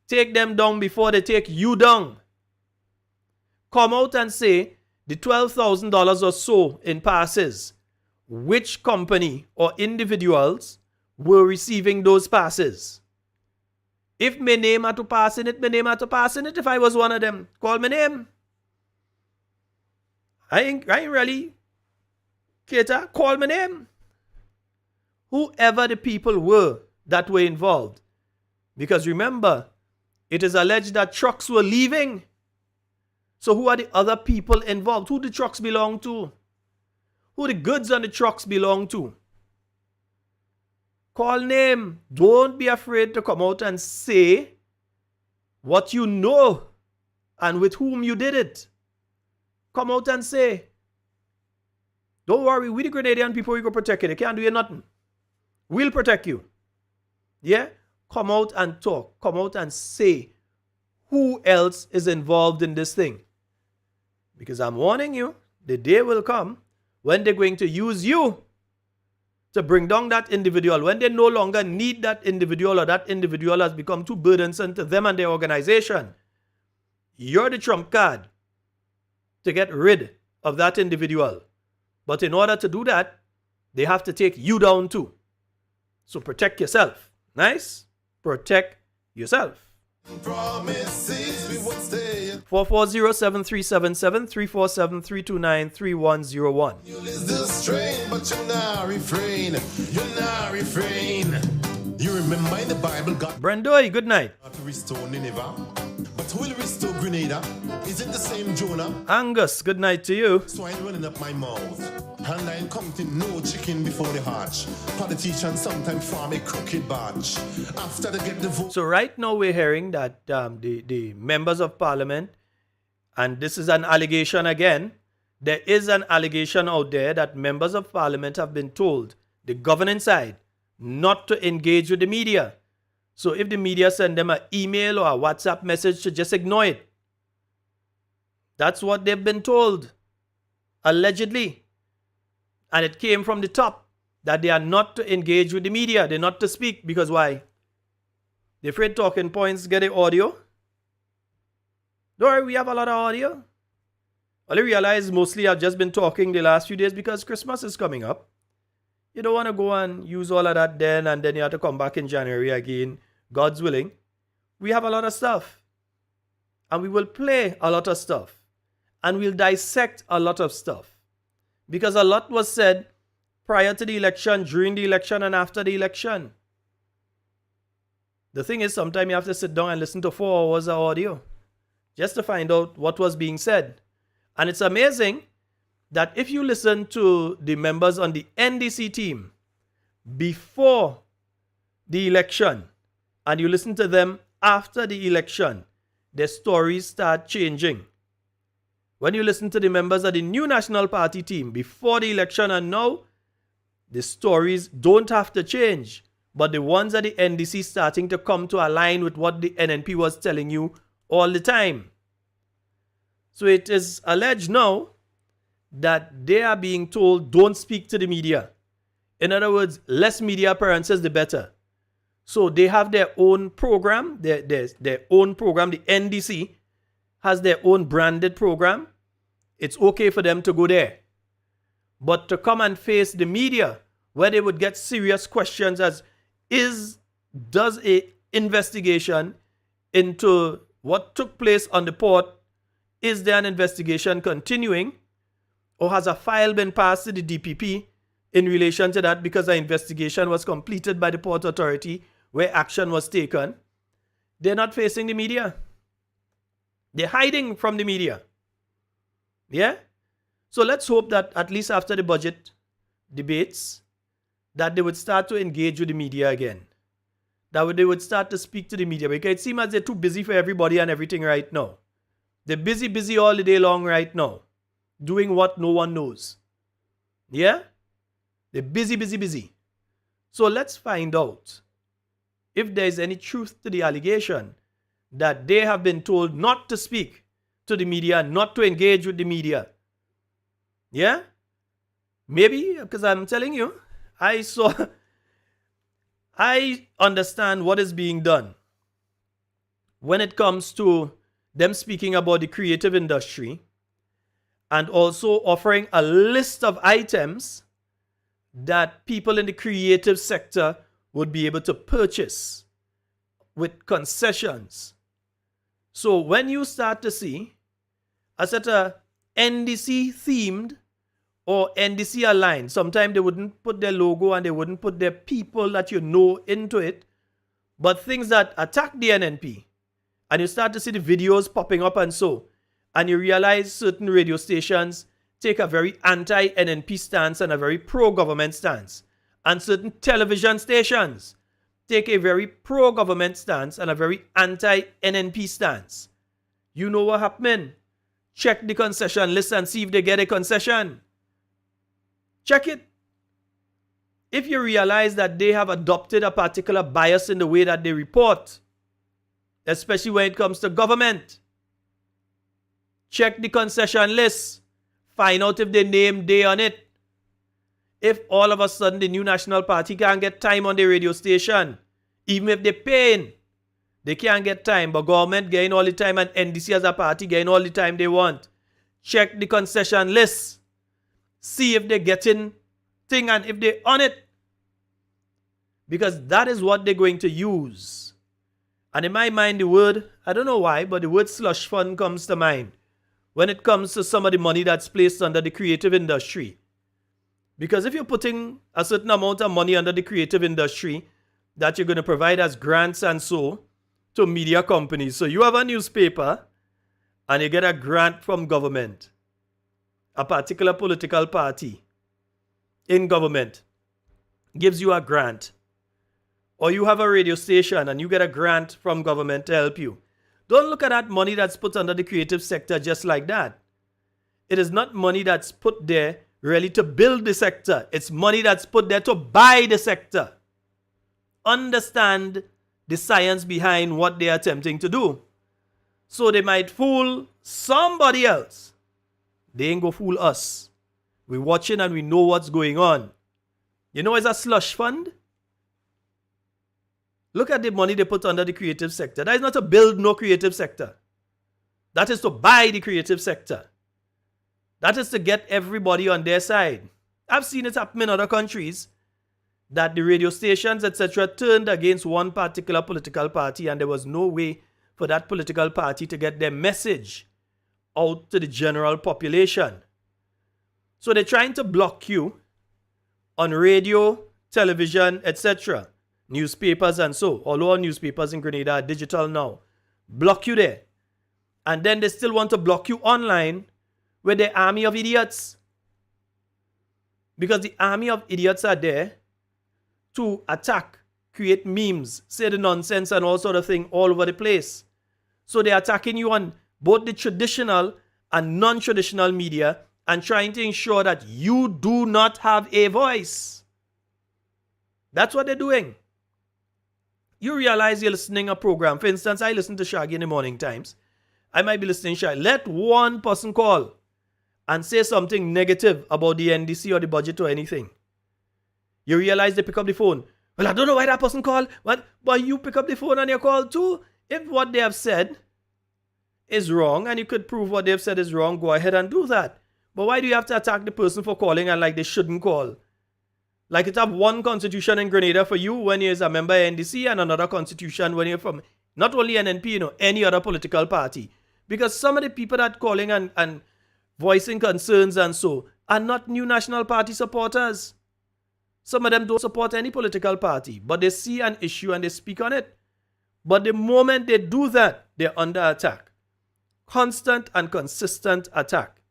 Take them down before they take you down. Come out and say the $12,000 or so in passes. Which company or individuals were receiving those passes? If my name had to pass in it, my name had to pass in it. If I was one of them, call my name. I ain't really cater, call my name. Whoever the people were that were involved. Because remember, it is alleged that trucks were leaving. So who are the other people involved? Who the trucks belong to? Who the goods on the trucks belong to? Call name. Don't be afraid to come out and say what you know and with whom you did it. Come out and say. Don't worry, we the Grenadian people, we go protect you. They can't do you nothing. We'll protect you. Yeah? Come out and talk. Come out and say who else is involved in this thing. Because I'm warning you, the day will come when they're going to use you to bring down that individual. When they no longer need that individual or that individual has become too burdensome to them and their organization. You're the trump card to get rid of that individual. But in order to do that, they have to take you down too. So protect yourself. Nice? Protect yourself. 440-7377-347-329-301. You list the strain, but you're not refrain. You're not refrain. You remember in the Bible, God Brandoy, good night. to restore Nineveh, but who will restore Grenada? Is it the same Jonah? Angus, good night to you. So I'm running up my mouth, and I'm counting no chicken before the hatch. Politicians sometimes form a crooked batch. After they get the vote. So right now we're hearing that the members of parliament, and this is an allegation again, there is an allegation out there that members of parliament have been told, the governing side, not to engage with the media. So if the media send them an email or a WhatsApp message, to just ignore it. That's what they've been told, allegedly. And it came from the top, that they are not to engage with the media. They're not to speak, because why? They're afraid talking points get the audio. Don't worry, we have a lot of audio. All I realize, mostly I've just been talking the last few days because Christmas is coming up. You don't want to go and use all of that then, and then you have to come back in January again. God's willing. We have a lot of stuff. And we will play a lot of stuff. And we'll dissect a lot of stuff. Because a lot was said prior to the election, during the election, and after the election. The thing is, sometimes you have to sit down and listen to 4 hours of audio just to find out what was being said. And it's amazing that if you listen to the members on the NDC team before the election and you listen to them after the election, their stories start changing. When you listen to the members of the new National Party team before the election and now, the stories don't have to change. But the ones at the NDC starting to come to align with what the NNP was telling you all the time. So it is alleged now that they are being told, don't speak to the media. In other words, less media appearances, the better. So they have their own program, their own program. The NDC has their own branded program. It's okay for them to go there. But to come and face the media, where they would get serious questions as, does a investigation into what took place on the port, is there an investigation continuing? Or has a file been passed to the DPP in relation to that because an investigation was completed by the Port Authority where action was taken? They're not facing the media. They're hiding from the media. Yeah? So let's hope that at least after the budget debates, that they would start to engage with the media again. That they would start to speak to the media, because it seems as they're too busy for everybody and everything right now. They're busy all the day long right now, doing what no one knows. Yeah? They're busy. So let's find out if there's any truth to the allegation that they have been told not to speak to the media, not to engage with the media. Yeah? Maybe, because I'm telling you, I understand what is being done when it comes to them speaking about the creative industry and also offering a list of items that people in the creative sector would be able to purchase with concessions. So when you start to see a set of NDC themed or NDC aligned, sometimes they wouldn't put their logo and they wouldn't put their people that you know into it, but things that attack the NNP, and you start to see the videos popping up and you realize certain radio stations take a very anti-NNP stance and a very pro-government stance, and certain television stations take a very pro-government stance and a very anti-NNP stance. You know what happening? Check the concession list and see if they get a concession. Check it. If you realize that they have adopted a particular bias in the way that they report, especially when it comes to government, check the concession list. Find out if they name day on it. If all of a sudden the new National Party can't get time on the radio station, even if they're paying, they can't get time, but government getting all the time and NDC as a party getting all the time they want. Check the concession list. See if they're getting thing and if they're on it. Because that is what they're going to use. And in my mind, the word, I don't know why, but the word slush fund comes to mind when it comes to some of the money that's placed under the creative industry. Because if you're putting a certain amount of money under the creative industry, that you're going to provide as grants and so to media companies. So you have a newspaper and you get a grant from government, a particular political party in government gives you a grant, or you have a radio station and you get a grant from government to help you. Don't look at that money that's put under the creative sector just like that. It is not money that's put there really to build the sector. It's money that's put there to buy the sector. Understand the science behind what they're attempting to do. So they might fool somebody else. They ain't go fool us. We're watching and we know what's going on. You know, it's a slush fund. Look at the money they put under the creative sector. That is not to build no creative sector. That is to buy the creative sector. That is to get everybody on their side. I've seen it happen in other countries that the radio stations, etc., turned against one particular political party and there was no way for that political party to get their message out to the general population. So they're trying to block you on radio, television, etc., newspapers and so. Although our newspapers in Grenada are digital now. Block you there. And then they still want to block you online with the army of idiots. Because the army of idiots are there to attack, create memes, say the nonsense and all sort of thing all over the place. So they're attacking you on both the traditional and non-traditional media and trying to ensure that you do not have a voice. That's what they're doing. You realize you're listening to a program. For instance, I listen to Shaggy in the morning times. I might be listening to Shaggy. Let one person call and say something negative about the NDC or the budget or anything. You realize they pick up the phone. Well, I don't know why that person called. But you pick up the phone and you call too. If what they have said is wrong and you could prove what they have said is wrong, go ahead and do that. But why do you have to attack the person for calling and like they shouldn't call? Like it have one constitution in Grenada for you when you're a member of NDC and another constitution when you're from not only NNP, any other political party. Because some of the people that calling and voicing concerns and so are not New National Party supporters. Some of them don't support any political party, but they see an issue and they speak on it. But the moment they do that, they're under attack. Constant and consistent attack.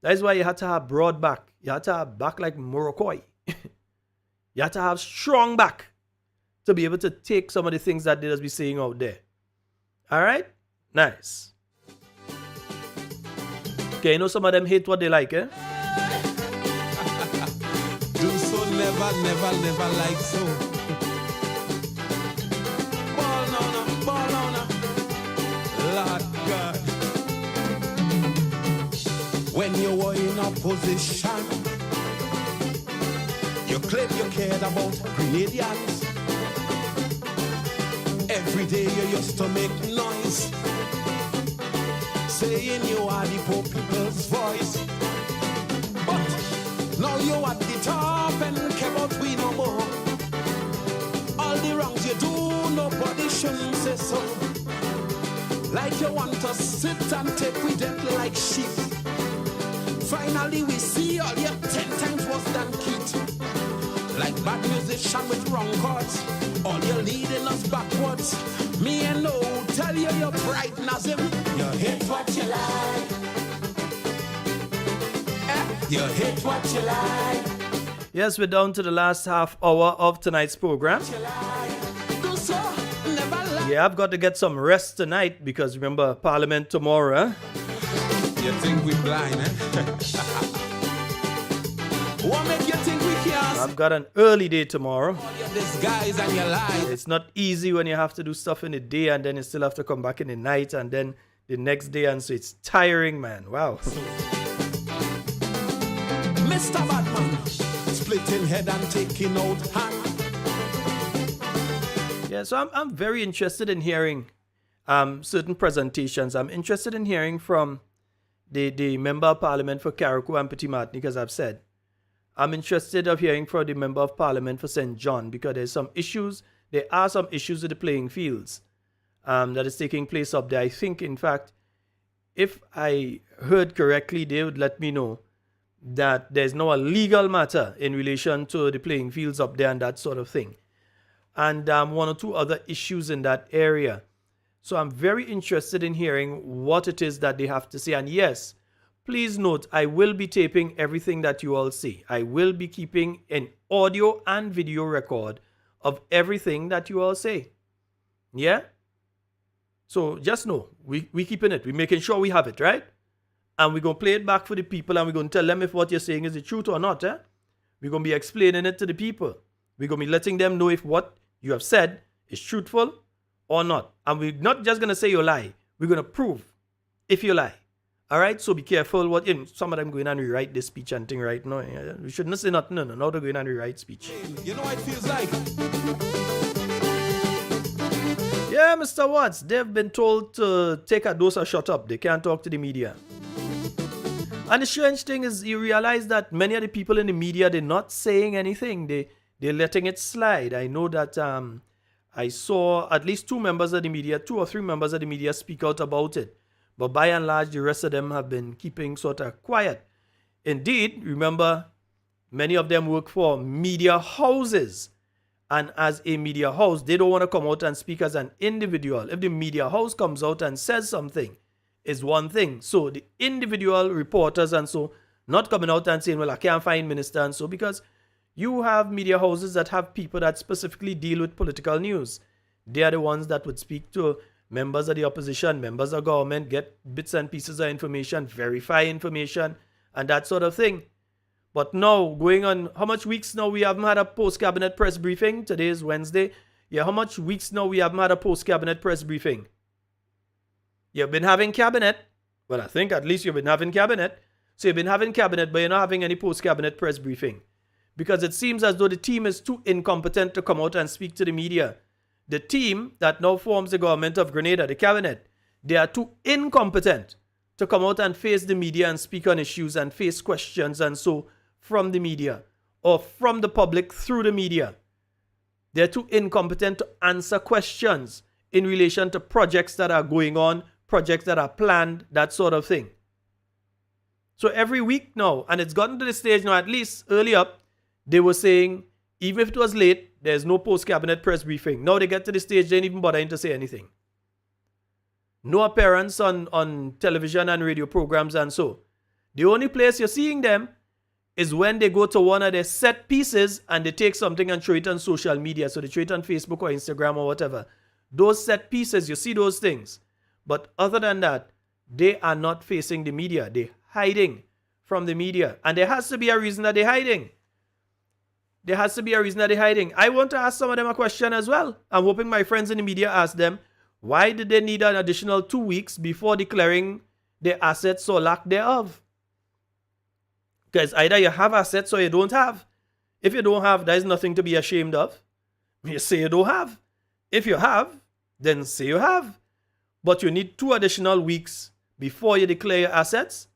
That is why you have to have broad back. You have to have back like Morocco. You have to have strong back to be able to take some of the things that they just be saying out there. All right? Nice. Okay, you know some of them hate what they like, eh? Do so never, never, never like so. Ball on, Lord God. When you were in opposition, you claimed you cared about Grenadians. Every day you used to make noise, saying you are the poor people's voice. But now you at the top and care about we no more. All the wrongs you do, nobody shouldn't say so. Like you want to sit and take with them like sheep. Finally we see all you 10 times worse than Keith. Like bad musician with wrong chords, all you leading us backwards. Me and no tell you you're bright Nazim. You hate what you like. You hate what you like. Yes, we're down to the last half hour of tonight's program. Yeah, I've got to get some rest tonight because remember, Parliament tomorrow. You think we blind, eh? What make you think we can't? I've got an early day tomorrow. All your disguise and your lies. It's not easy when you have to do stuff in the day and then you still have to come back in the night and then the next day, and so it's tiring, man. Wow. Mr. Batman, splitting head and taking out hand. Yeah, so I'm very interested in hearing certain presentations. I'm interested in hearing from the Member of Parliament for Carriacou and Petit Martinique, as I've said. I'm interested of hearing from the Member of Parliament for St. John because there are some issues with the playing fields that is taking place up there. I think, in fact, if I heard correctly, they would let me know that there's now a legal matter in relation to the playing fields up there and that sort of thing. and one or two other issues in that area. So I'm very interested in hearing what it is that they have to say. And yes, please note, I will be taping everything that you all see. I will be keeping an audio and video record of everything that you all say. Yeah? So just know, we keeping it. We're making sure we have it, right? And we're going to play it back for the people, and we're going to tell them if what you're saying is the truth or not. Eh? We're going to be explaining it to the people. We're going to be letting them know if what you have said is truthful or not. And we're not just going to say you lie. We're going to prove if you lie. All right? So be careful. What some of them going and rewrite this speech and thing right now. We shouldn't say nothing. No, they're going and rewrite speech. You know what it feels like? Yeah, Mr. Watts, they've been told to take a dose or shut up. They can't talk to the media. And the strange thing is, you realize that many of the people in the media, they're not saying anything. They're letting it slide. I know that I saw at least two or three members of the media speak out about it. But by and large, the rest of them have been keeping sort of quiet. Indeed, remember, many of them work for media houses. And as a media house, they don't want to come out and speak as an individual. If the media house comes out and says something, is one thing. So the individual reporters and so not coming out and saying, well, I can't find minister and so, because you have media houses that have people that specifically deal with political news. They are the ones that would speak to members of the opposition, members of government, get bits and pieces of information, verify information, and that sort of thing. But now, going on, how much weeks now we haven't had a post-cabinet press briefing? Today is Wednesday. Yeah, how much weeks now we haven't had a post-cabinet press briefing? You've been having cabinet. Well, I think at least you've been having cabinet. So you've been having cabinet, but you're not having any post-cabinet press briefing. Because it seems as though the team is too incompetent to come out and speak to the media. The team that now forms the government of Grenada, the cabinet, they are too incompetent to come out and face the media and speak on issues and face questions and so from the media or from the public through the media. They're too incompetent to answer questions in relation to projects that are going on, projects that are planned, that sort of thing. So every week now, and it's gotten to the stage now, at least early up, they were saying, even if it was late, there's no post-cabinet press briefing. Now they get to the stage, they ain't even bothering to say anything. No appearance on television and radio programs and so. The only place you're seeing them is when they go to one of their set pieces and they take something and show it on social media. So they show it on Facebook or Instagram or whatever. Those set pieces, you see those things. But other than that, they are not facing the media. They're hiding from the media. And there has to be a reason that they're hiding. There has to be a reason that they're hiding. I want to ask some of them a question as well. I'm hoping my friends in the media ask them, why did they need an additional 2 weeks before declaring their assets or lack thereof? Because either you have assets or you don't have. If you don't have, there's nothing to be ashamed of. You say you don't have. If you have, then say you have. But you need 2 additional weeks before you declare your assets.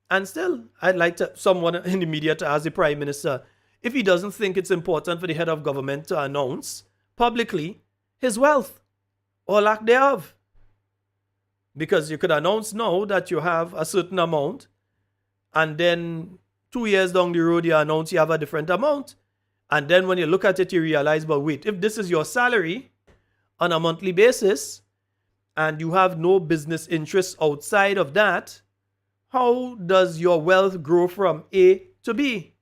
And still, I'd like someone in the media to ask the Prime Minister if he doesn't think it's important for the head of government to announce publicly his wealth or lack thereof. Because you could announce now that you have a certain amount, and then 2 years down the road, you announce you have a different amount. And then when you look at it, you realize, but wait, if this is your salary on a monthly basis, and you have no business interests outside of that, how does your wealth grow from A to B?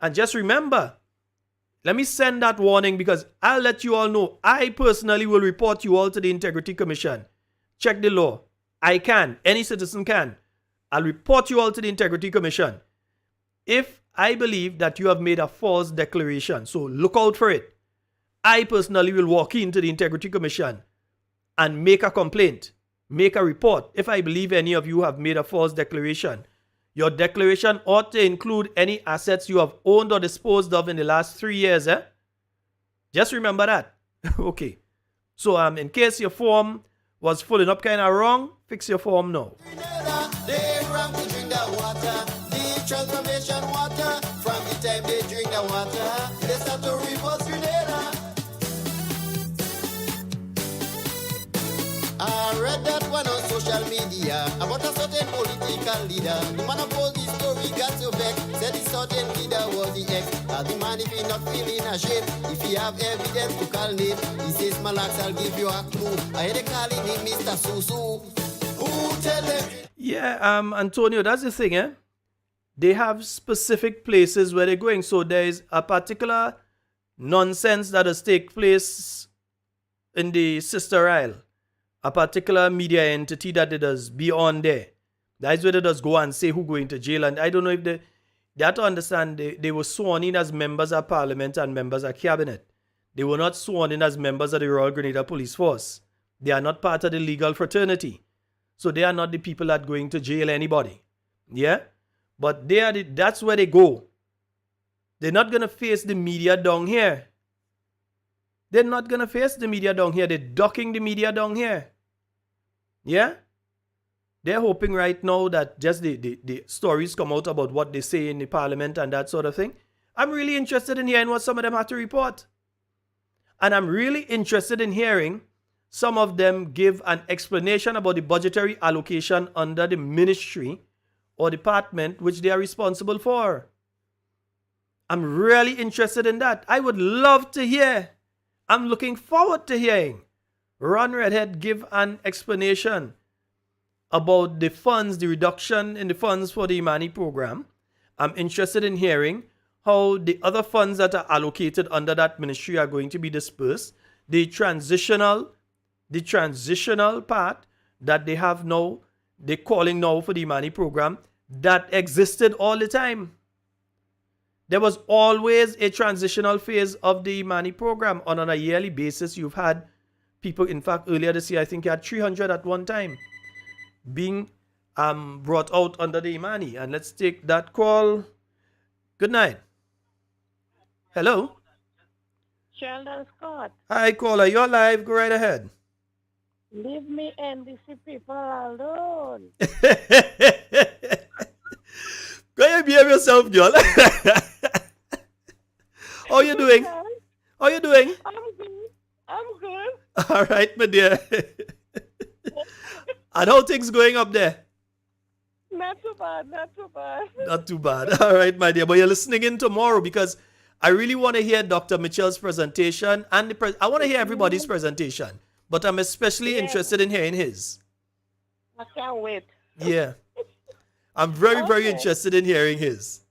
And just remember, let me send that warning because I'll let you all know, I personally will report you all to the Integrity Commission. Check the law. I can. Any citizen can. I'll report you all to the Integrity Commission if I believe that you have made a false declaration. So look out for it. I personally will walk into the Integrity Commission and make a complaint, make a report if I believe any of you have made a false declaration. Your declaration ought to include any assets you have owned or disposed of in the last 3 years. Just remember that. Okay. So in case your form was filling up kind of wrong, fix your form now. Transformation water, from the time they drink the water, they start to reverse Grenada. I read that one on social media about a certain political leader. The man opposed the story got so vexed. Said the certain leader was the ex. The man, if he not feeling ashamed, if he have evidence to call name, he says, Malax, I'll give you a clue. I had a calling him Mr. Susu. Who tell them? Yeah, Antonio, that's the thing, eh? They have specific places where they're going. So there is a particular nonsense that has taken place in the Sister Isle. A particular media entity that it does beyond there. That is where they does go and say who going to jail. And I don't know if they have to understand they were sworn in as members of parliament and members of cabinet. They were not sworn in as members of the Royal Grenadier Police Force. They are not part of the legal fraternity. So they are not the people that are going to jail anybody. Yeah? But that's where they go. They're not going to face the media down here. They're not going to face the media down here. They're ducking the media down here. Yeah? They're hoping right now that just the stories come out about what they say in the parliament and that sort of thing. I'm really interested in hearing what some of them have to report. And I'm really interested in hearing some of them give an explanation about the budgetary allocation under the ministry or department which they are responsible for. I'm really interested in that. I would love to hear. I'm looking forward to hearing Ron Redhead give an explanation about the funds, the reduction in the funds for the Imani program. I'm interested in hearing how the other funds that are allocated under that ministry are going to be dispersed. The transitional part that they have now, they're calling now for the Imani program, that existed all the time. There was always a transitional phase of the Imani program. On a yearly basis, you've had people, in fact, earlier this year, I think you had 300 at one time being brought out under the Imani. And let's take that call. Good night. Hello? Sheldon Scott. Hi, caller. You're live. Go right ahead. Leave me NDC people alone. Go ahead, behave yourself, girl. How you doing? How you doing? I'm good. All right, my dear. And how things going up there? Not too bad. Not too bad. All right, my dear. But you're listening in tomorrow because I really want to hear Dr. Mitchell's presentation. And I want to hear everybody's presentation. But I'm especially interested in hearing his. I can't wait. Yeah. I'm very interested in hearing his.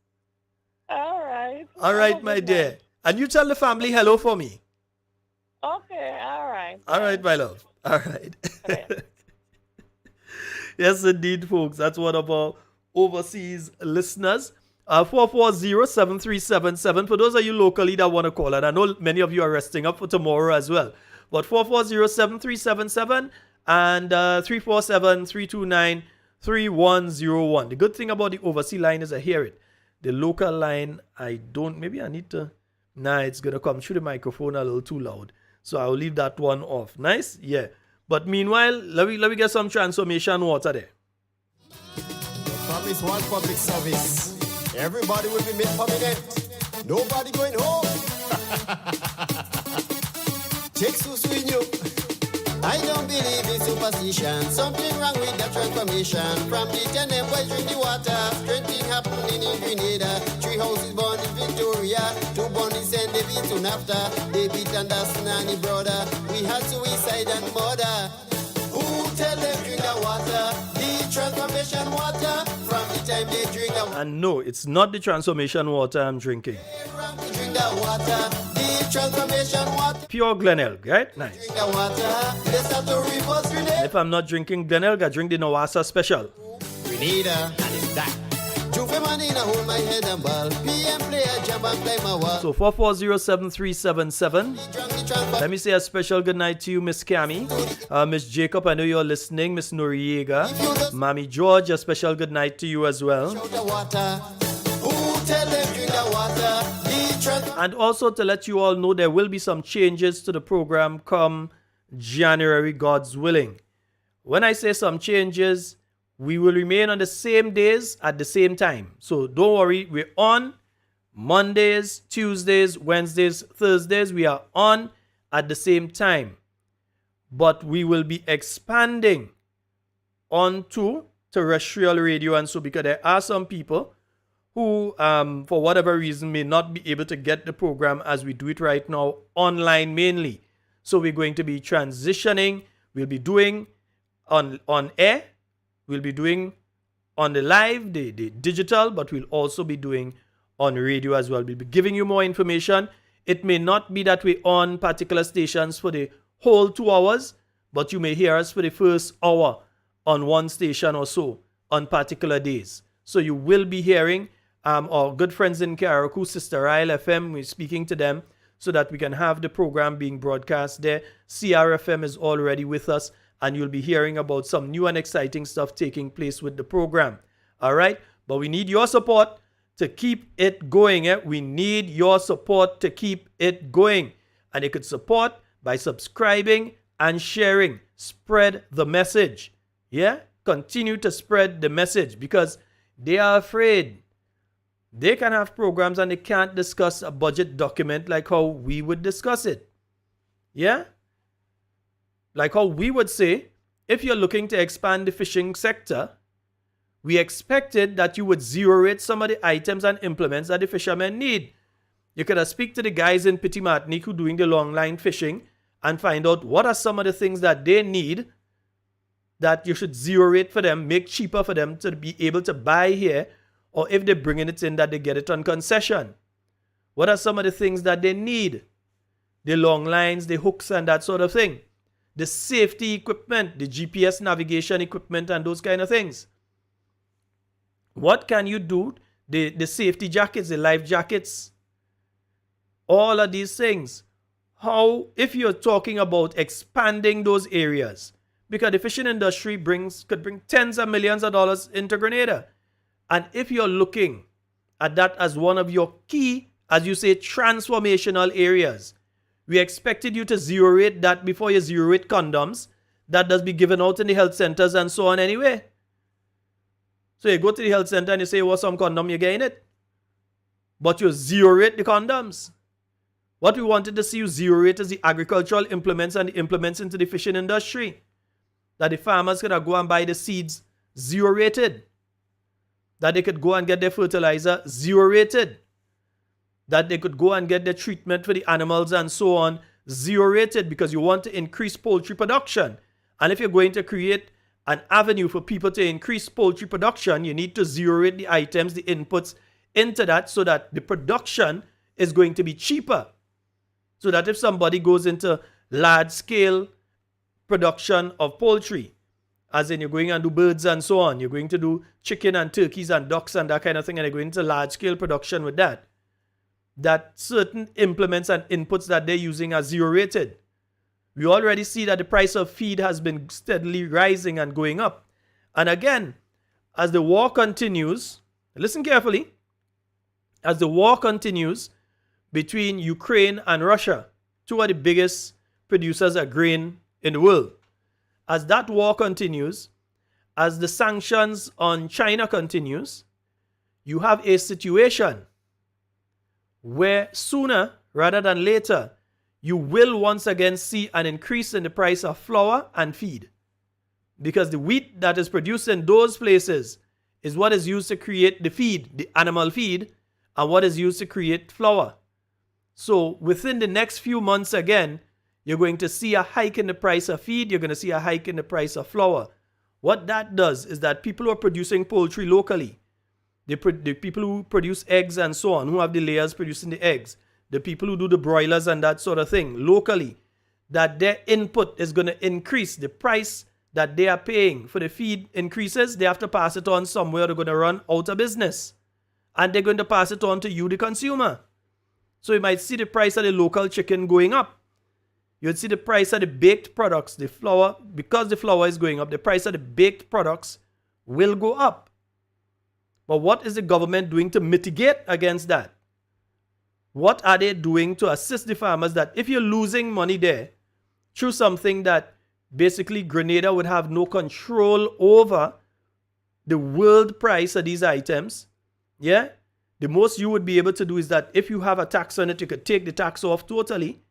All right. All right, my dear. And you tell the family hello for me. Okay, all right. All right, my love. All right. Yes, indeed, folks. That's one of our overseas listeners. 440-7377. For those of you locally that want to call, and I know many of you are resting up for tomorrow as well. But 440-7377 and 347-329-3101. The good thing about the overseas line is I hear it. The local line, maybe I need to, it's going to come through the microphone a little too loud. So I'll leave that one off. Nice? Yeah. But meanwhile, let me get some transformation water there. Promise one public service. Everybody will be made permanent. Nobody going home. Take Susu in you. I don't believe in superstition. Something wrong with the transformation. From the 10 boys drink the water. Strange thing happening in Grenada. 3 houses born in Victoria. 2 born in St. David soon after. David Anderson and his brother. We had suicide and murder. Who tell them drink the water? The transformation water. From the time they drink the water. And no, it's not the transformation water I'm drinking. Drink the water. The transformation water. Pure Glenelg, right? Nice. Drink the water. They start to reverse Grenada. If I'm not drinking Glenelg, I drink the Nawasa Special. Grenada, and it's that. Juve man in a hold my head and ball. PM player jump and play my wall. So 440-7377. Let me say a special good night to you, Miss Cammy. Miss Jacob, I know you're listening. Miss Noriega. Mommy George, a special good night to you as well. And also to let you all know, there will be some changes to the program come January, God's willing. When I say some changes, we will remain on the same days at the same time. So don't worry, we're on Mondays, Tuesdays, Wednesdays, Thursdays. We are on at the same time. but we will be expanding onto terrestrial radio. And so because there are some people who, for whatever reason, may not be able to get the program as we do it right now, online mainly. So we're going to be transitioning. We'll be doing on air. We'll be doing on the live, the digital, but we'll also be doing on radio as well. We'll be giving you more information. It may not be that we're on particular stations for the whole 2 hours, but you may hear us for the first hour on one station or so on particular days. So you will be hearing our good friends in Carriacou, Sister Isle FM. We're speaking to them so that we can have the program being broadcast there. CRFM is already with us, and you'll be hearing about some new and exciting stuff taking place with the program. All right? But we need your support to keep it going. We need your support to keep it going. And you could support by subscribing and sharing. Spread the message. Yeah? Continue to spread the message because they are afraid. They can have programs and they can't discuss a budget document like how we would discuss it. Yeah? Like how we would say, if you're looking to expand the fishing sector, we expected that you would zero rate some of the items and implements that the fishermen need. You could speak to the guys in Petit Martinique who are doing the long line fishing and find out what are some of the things that they need that you should zero rate for them, make cheaper for them to be able to buy here, or if they're bringing it in, that they get it on concession. What are some of the things that they need? The long lines, the hooks and that sort of thing. The safety equipment, the GPS navigation equipment and those kind of things. What can you do? The safety jackets, the life jackets. All of these things. How, if you're talking about expanding those areas, because the fishing industry could bring tens of millions of dollars into Grenada. And if you're looking at that as one of your key, as you say, transformational areas, we expected you to zero rate that before you zero rate condoms that does be given out in the health centers and so on anyway. So you go to the health center and you say, what's some condom, you're getting it. But you zero rate the condoms. What we wanted to see you zero rate is the agricultural implements and the implements into the fishing industry. That the farmers could go and buy the seeds zero rated. That they could go and get their fertilizer zero rated. That they could go and get their treatment for the animals and so on zero rated, because you want to increase poultry production. And if you're going to create an avenue for people to increase poultry production, you need to zero rate the items, the inputs into that, so that the production is going to be cheaper. So that if somebody goes into large scale production of poultry, as in you're going and do birds and so on, you're going to do chicken and turkeys and ducks and that kind of thing, and you're going into large scale production with that, that certain implements and inputs that they're using are zero rated. We already see that the price of feed has been steadily rising and going up. And again, as the war continues, listen carefully, as the war continues between Ukraine and Russia, two of the biggest producers of grain in the world, as that war continues, as the sanctions on China continues, you have a situation where sooner rather than later, you will once again see an increase in the price of flour and feed. Because the wheat that is produced in those places is what is used to create the feed, the animal feed, and what is used to create flour. So within the next few months again, you're going to see a hike in the price of feed, you're going to see a hike in the price of flour. What that does is that people who are producing poultry locally, the people who produce eggs and so on, who have the layers producing the eggs, the people who do the broilers and that sort of thing locally, that their input is going to increase. The price that they are paying for the feed increases, they have to pass it on somewhere, they're going to run out of business. And they're going to pass it on to you, the consumer. So you might see the price of the local chicken going up. You'd see the price of the baked products, the flour, because the flour is going up, the price of the baked products will go up. But what is the government doing to mitigate against that? What are they doing to assist the farmers that if you're losing money there through something that basically Grenada would have no control over the world price of these items, yeah? The most you would be able to do is that if you have a tax on it, you could take the tax off totally.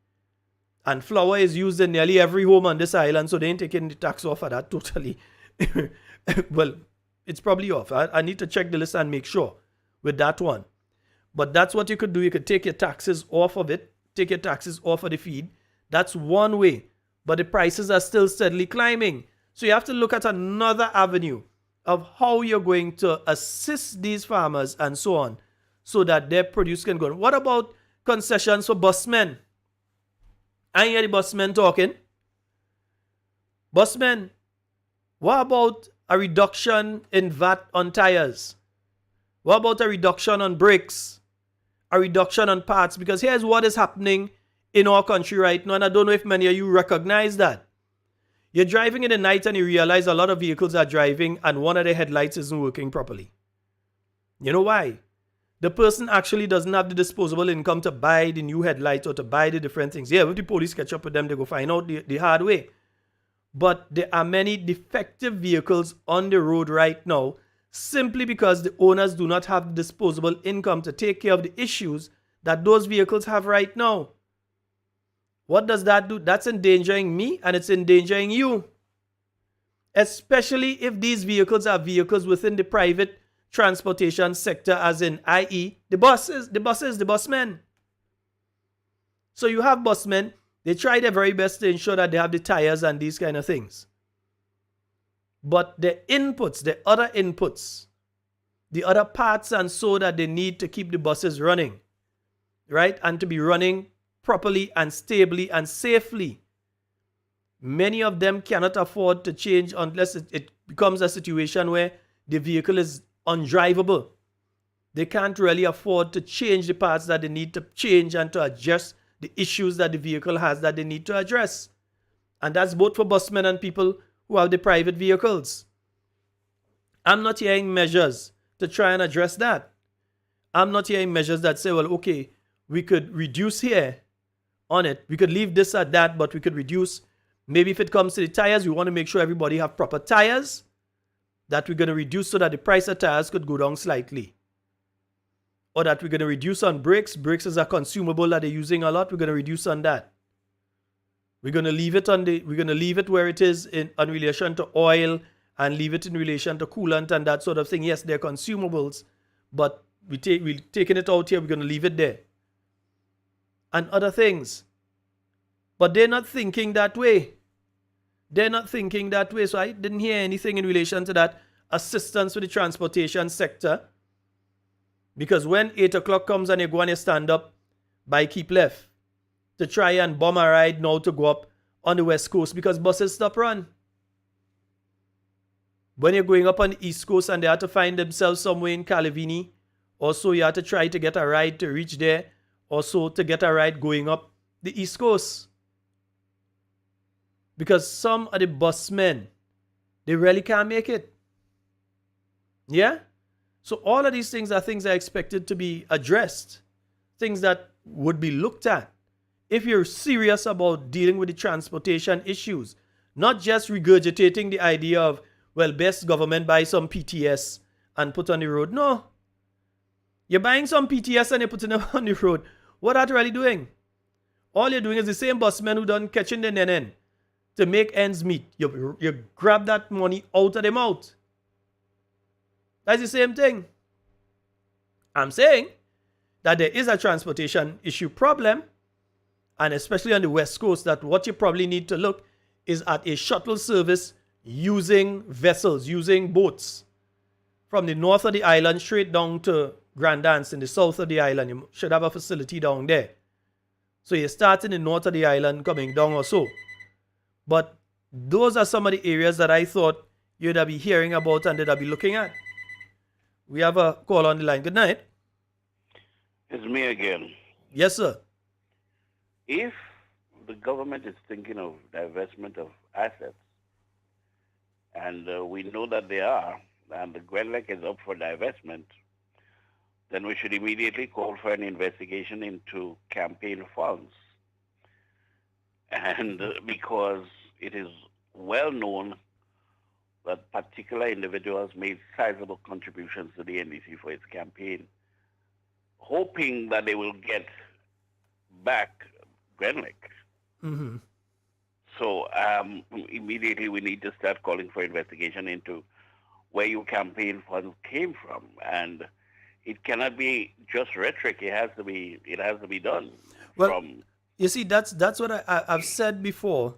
And flour is used in nearly every home on this island, so they ain't taking the tax off of that totally. Well, it's probably off. I need to check the list and make sure with that one. But that's what you could do. You could take your taxes off of it, take your taxes off of the feed. That's one way. But the prices are still steadily climbing. So you have to look at another avenue of how you're going to assist these farmers and so on, so that their produce can go on. What about concessions for busmen? I hear the busmen talking. Busmen, what about a reduction in VAT on tires? What about a reduction on brakes? A reduction on parts? Because here's what is happening in our country right now, and I don't know if many of you recognize that. You're driving in the night and you realize a lot of vehicles are driving and one of the headlights isn't working properly. You know why? The person actually doesn't have the disposable income to buy the new headlights or to buy the different things. Yeah, if the police catch up with them, they go find out the hard way. But there are many defective vehicles on the road right now simply because the owners do not have the disposable income to take care of the issues that those vehicles have right now. What does that do? That's endangering me and it's endangering you. Especially if these vehicles are vehicles within the private transportation sector, as in, i.e., the busmen. So you have busmen, they try their very best to ensure that they have the tires and these kind of things. But the inputs, the other inputs, the other parts and so that they need to keep the buses running, right? And to be running properly and stably and safely. Many of them cannot afford to change unless it becomes a situation where the vehicle is undrivable. They can't really afford to change the parts that they need to change and to adjust the issues that the vehicle has that they need to address. And that's both for busmen and people who have the private vehicles. I'm not hearing measures to try and address that. I'm not hearing measures that say, well, okay, we could reduce here on it. We could leave this at that, but we could reduce. Maybe if it comes to the tires, we want to make sure everybody have proper tires that we're going to reduce so that the price of tires could go down slightly. Or that we're going to reduce on brakes. Brakes is a consumable that they're using a lot. We're going to reduce on that. We're going to leave it where it is in relation to oil and leave it in relation to coolant and that sort of thing. Yes, they're consumables, but we're taking it out here. We're going to leave it there. And other things. But they're not thinking that way. They're not thinking that way. So I didn't hear anything in relation to that assistance for the transportation sector. Because when 8 o'clock comes and you go and you stand up by Keep Left to try and bomb a ride now to go up on the West Coast because buses stop run. When you're going up on the East Coast and they have to find themselves somewhere in Calavini, also you have to try to get a ride to reach there, also to get a ride going up the East Coast. Because some of the busmen, they really can't make it. Yeah? So all of these things are things that are expected to be addressed. Things that would be looked at. If you're serious about dealing with the transportation issues, not just regurgitating the idea of, well, best government buy some PTS and put on the road. No. You're buying some PTS and you're putting them on the road. What are you really doing? All you're doing is the same busmen who done catching the nenen to make ends meet. You grab that money out of their mouth. That's the same thing. I'm saying that there is a transportation issue problem, and especially on the West Coast, that what you probably need to look is at a shuttle service using vessels, using boats from the north of the island straight down to Grand Anse in the south of the island. You should have a facility down there. So you start in the north of the island coming down or so. But those are some of the areas that I thought you'd be hearing about and that I'd be looking at. We have a call on the line. Good night. It's me again. Yes, sir. If the government is thinking of divestment of assets, and we know that they are, and the Gwenlec is up for divestment, then we should immediately call for an investigation into campaign funds. And because it is well known that particular individuals made sizable contributions to the NDC for its campaign, hoping that they will get back Gwenlec. Mm-hmm. So immediately we need to start calling for investigation into where your campaign funds came from, and it cannot be just rhetoric. It has to be. It has to be done Well, from. you see, that's what I've said before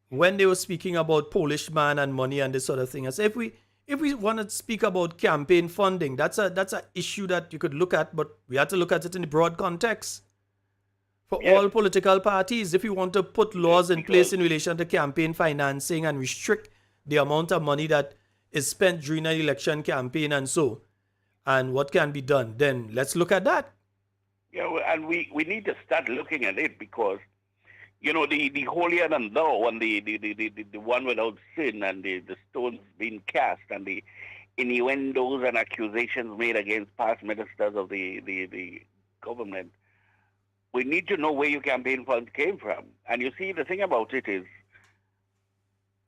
when they were speaking about Polish man and money and this sort of thing. I say if we want to speak about campaign funding, that's a issue that you could look at, but we have to look at it in the broad context for Yes. all political parties. If you want to put laws in place Because- in relation to campaign financing and restrict the amount of money that is spent during an election campaign and what can be done, then let's look at that. Yeah, well, and we need to start looking at it because, the holier than thou and the one without sin and the stones being cast and the innuendos and accusations made against past ministers of the government. We need to know where your campaign funds came from. And you see, the thing about it is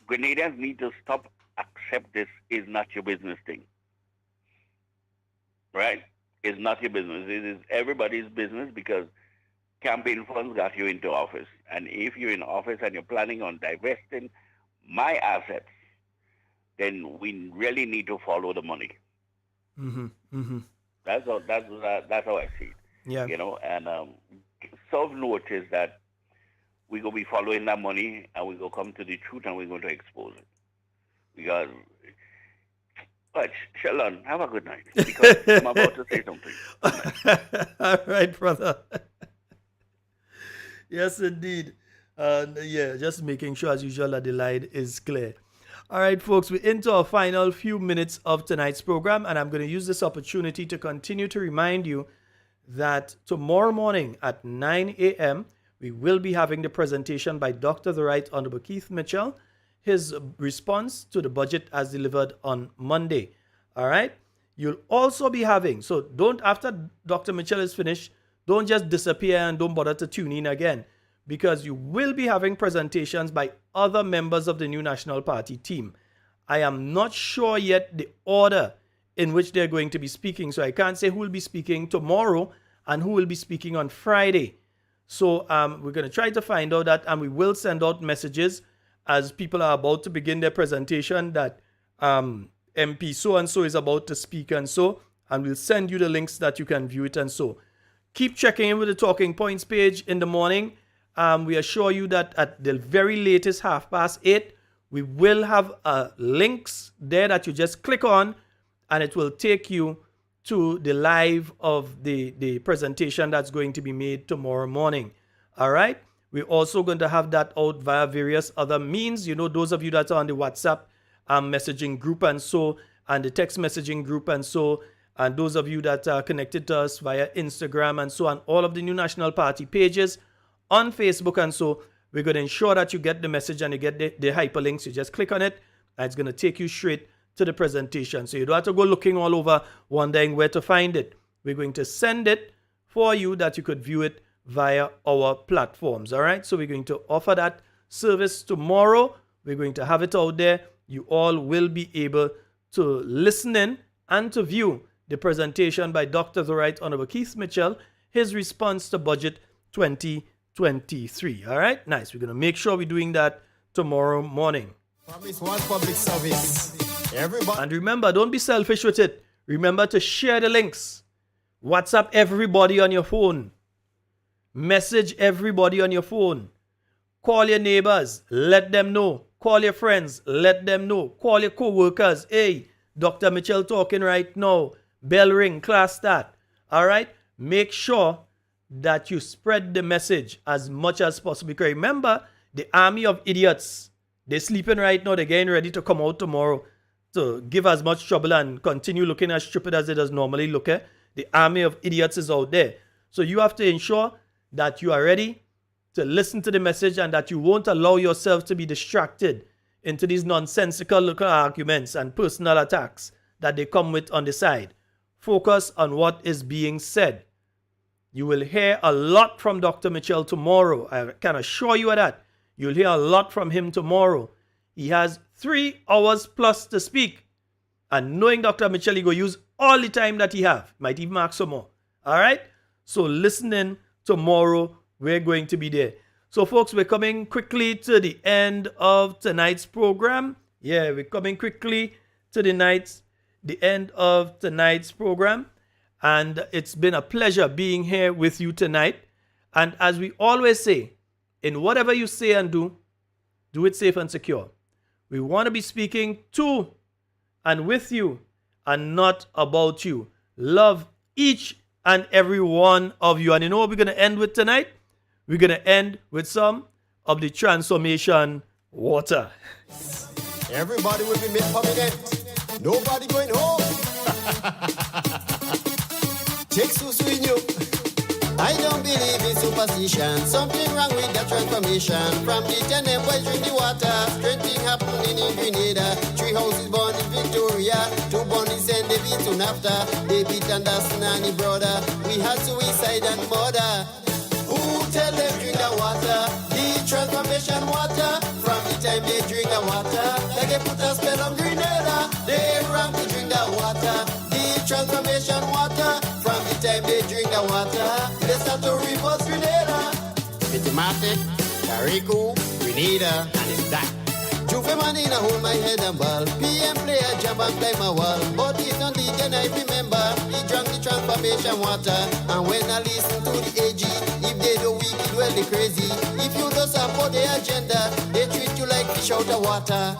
Grenadians need to stop accept this is not your business thing. Right? It's not your business. It is everybody's business because campaign funds got you into office. And if you're in office and you're planning on divesting my assets, then we really need to follow the money. Mm-hmm. Mm-hmm. That's how I see it. Yeah. And serve notice that we're going to be following that money and we're going to come to the truth and we're going to expose it. Because, but Shalon, have a good night. Because I'm about to say something. All right, brother. Yes, indeed. Yeah, just making sure as usual that the line is clear. All right, folks, we're into our final few minutes of tonight's program, and I'm going to use this opportunity to continue to remind you that tomorrow morning at 9 a.m., we will be having the presentation by Dr. the Right Honorable Keith Mitchell, his response to the budget as delivered on Monday. All right? You'll also be having, so don't, after Dr. Mitchell is finished, don't just disappear and don't bother to tune in again, because you will be having presentations by other members of the New National Party team. I am not sure yet the order in which they're going to be speaking, so I can't say who will be speaking tomorrow and who will be speaking on Friday. So we're going to try to find out that, and we will send out messages as people are about to begin their presentation that MP so-and-so is about to speak and we'll send you the links that you can view it and so. Keep checking in with the Talking Points page in the morning. We assure you that at the very latest 8:30, we will have links there that you just click on and it will take you to the live of the presentation that's going to be made tomorrow morning. All right? We're also going to have that out via various other means. You know, those of you that are on the WhatsApp messaging group and the text messaging group and those of you that are connected to us via Instagram and all of the New National Party pages on Facebook we're going to ensure that you get the message and you get the hyperlinks. You just click on it and it's going to take you straight to the presentation. So you don't have to go looking all over wondering where to find it. We're going to send it for you that you could view it via our platforms. All right. So we're going to offer that service tomorrow. We're going to have it out there. You all will be able to listen in and to view the presentation by Dr. the Right Honorable Keith Mitchell, his response to budget 2023. All right. Nice. We're going to make sure we're doing that tomorrow morning. Promise one public service. Everybody. And remember, don't be selfish with it. Remember to share the links. WhatsApp everybody on your phone. Message everybody on your phone. Call your neighbors. Let them know. Call your friends. Let them know. Call your co-workers. Hey, Dr. Mitchell talking right now. Bell ring. Class start. All right? Make sure that you spread the message as much as possible. Because remember, the army of idiots, they're sleeping right now. They're getting ready to come out tomorrow to give as much trouble and continue looking as stupid as it does normally look. The army of idiots is out there. So you have to ensure that you are ready to listen to the message and that you won't allow yourself to be distracted into these nonsensical little arguments and personal attacks that they come with on the side. Focus on what is being said. You will hear a lot from Dr. Mitchell tomorrow. I can assure you of that. You'll hear a lot from him tomorrow. He has 3 hours plus to speak. And knowing Dr. Mitchell, he will use all the time that he have. Might even ask some more. All right? So listen in tomorrow. We're going to be there. So, folks, we're coming quickly to the end of tonight's program. Yeah, we're coming quickly to the end of tonight's program. And it's been a pleasure being here with you tonight. And as we always say, in whatever you say and do it safe and secure. We want to be speaking to and with you and not about you. Love each and every one of you. And you know what we're going to end with tonight? We're going to end with some of the transformation water. Everybody will be made permanent. Nobody going home. Take Susu in you. I don't believe in superstition. Something wrong with the transformation. From the 10 boys drink the water. Strange thing happening in Grenada. 3 houses born in Victoria. 2 born in St. David soon after. David Anderson and his brother. We had suicide and murder. Who tell them drink the water? The transformation water. From the time they drink the water, like they put a spell on Grenada. They run to drink the water. The transformation water. From the time they drink the water, they start to reverse Grenada. Mathematic, Carriacou, Grenada, and it's that. Juve Manina hold my head and ball. PM player jump and climb my wall. But it's not league and I remember he drank the transformation water. And when I listen to the AG, if they do wicked, well they crazy. If you don't support their agenda, they treat you like fish out of water.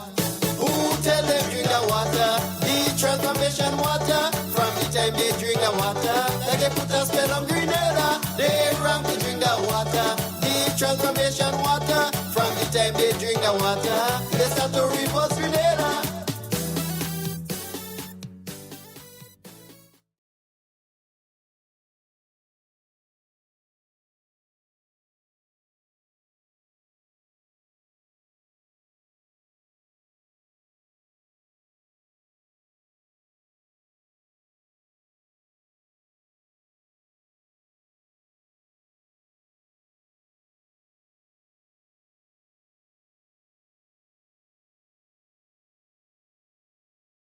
Who tell them drink the water? The transformation water. From the time they drink the water, like they put a spell on green.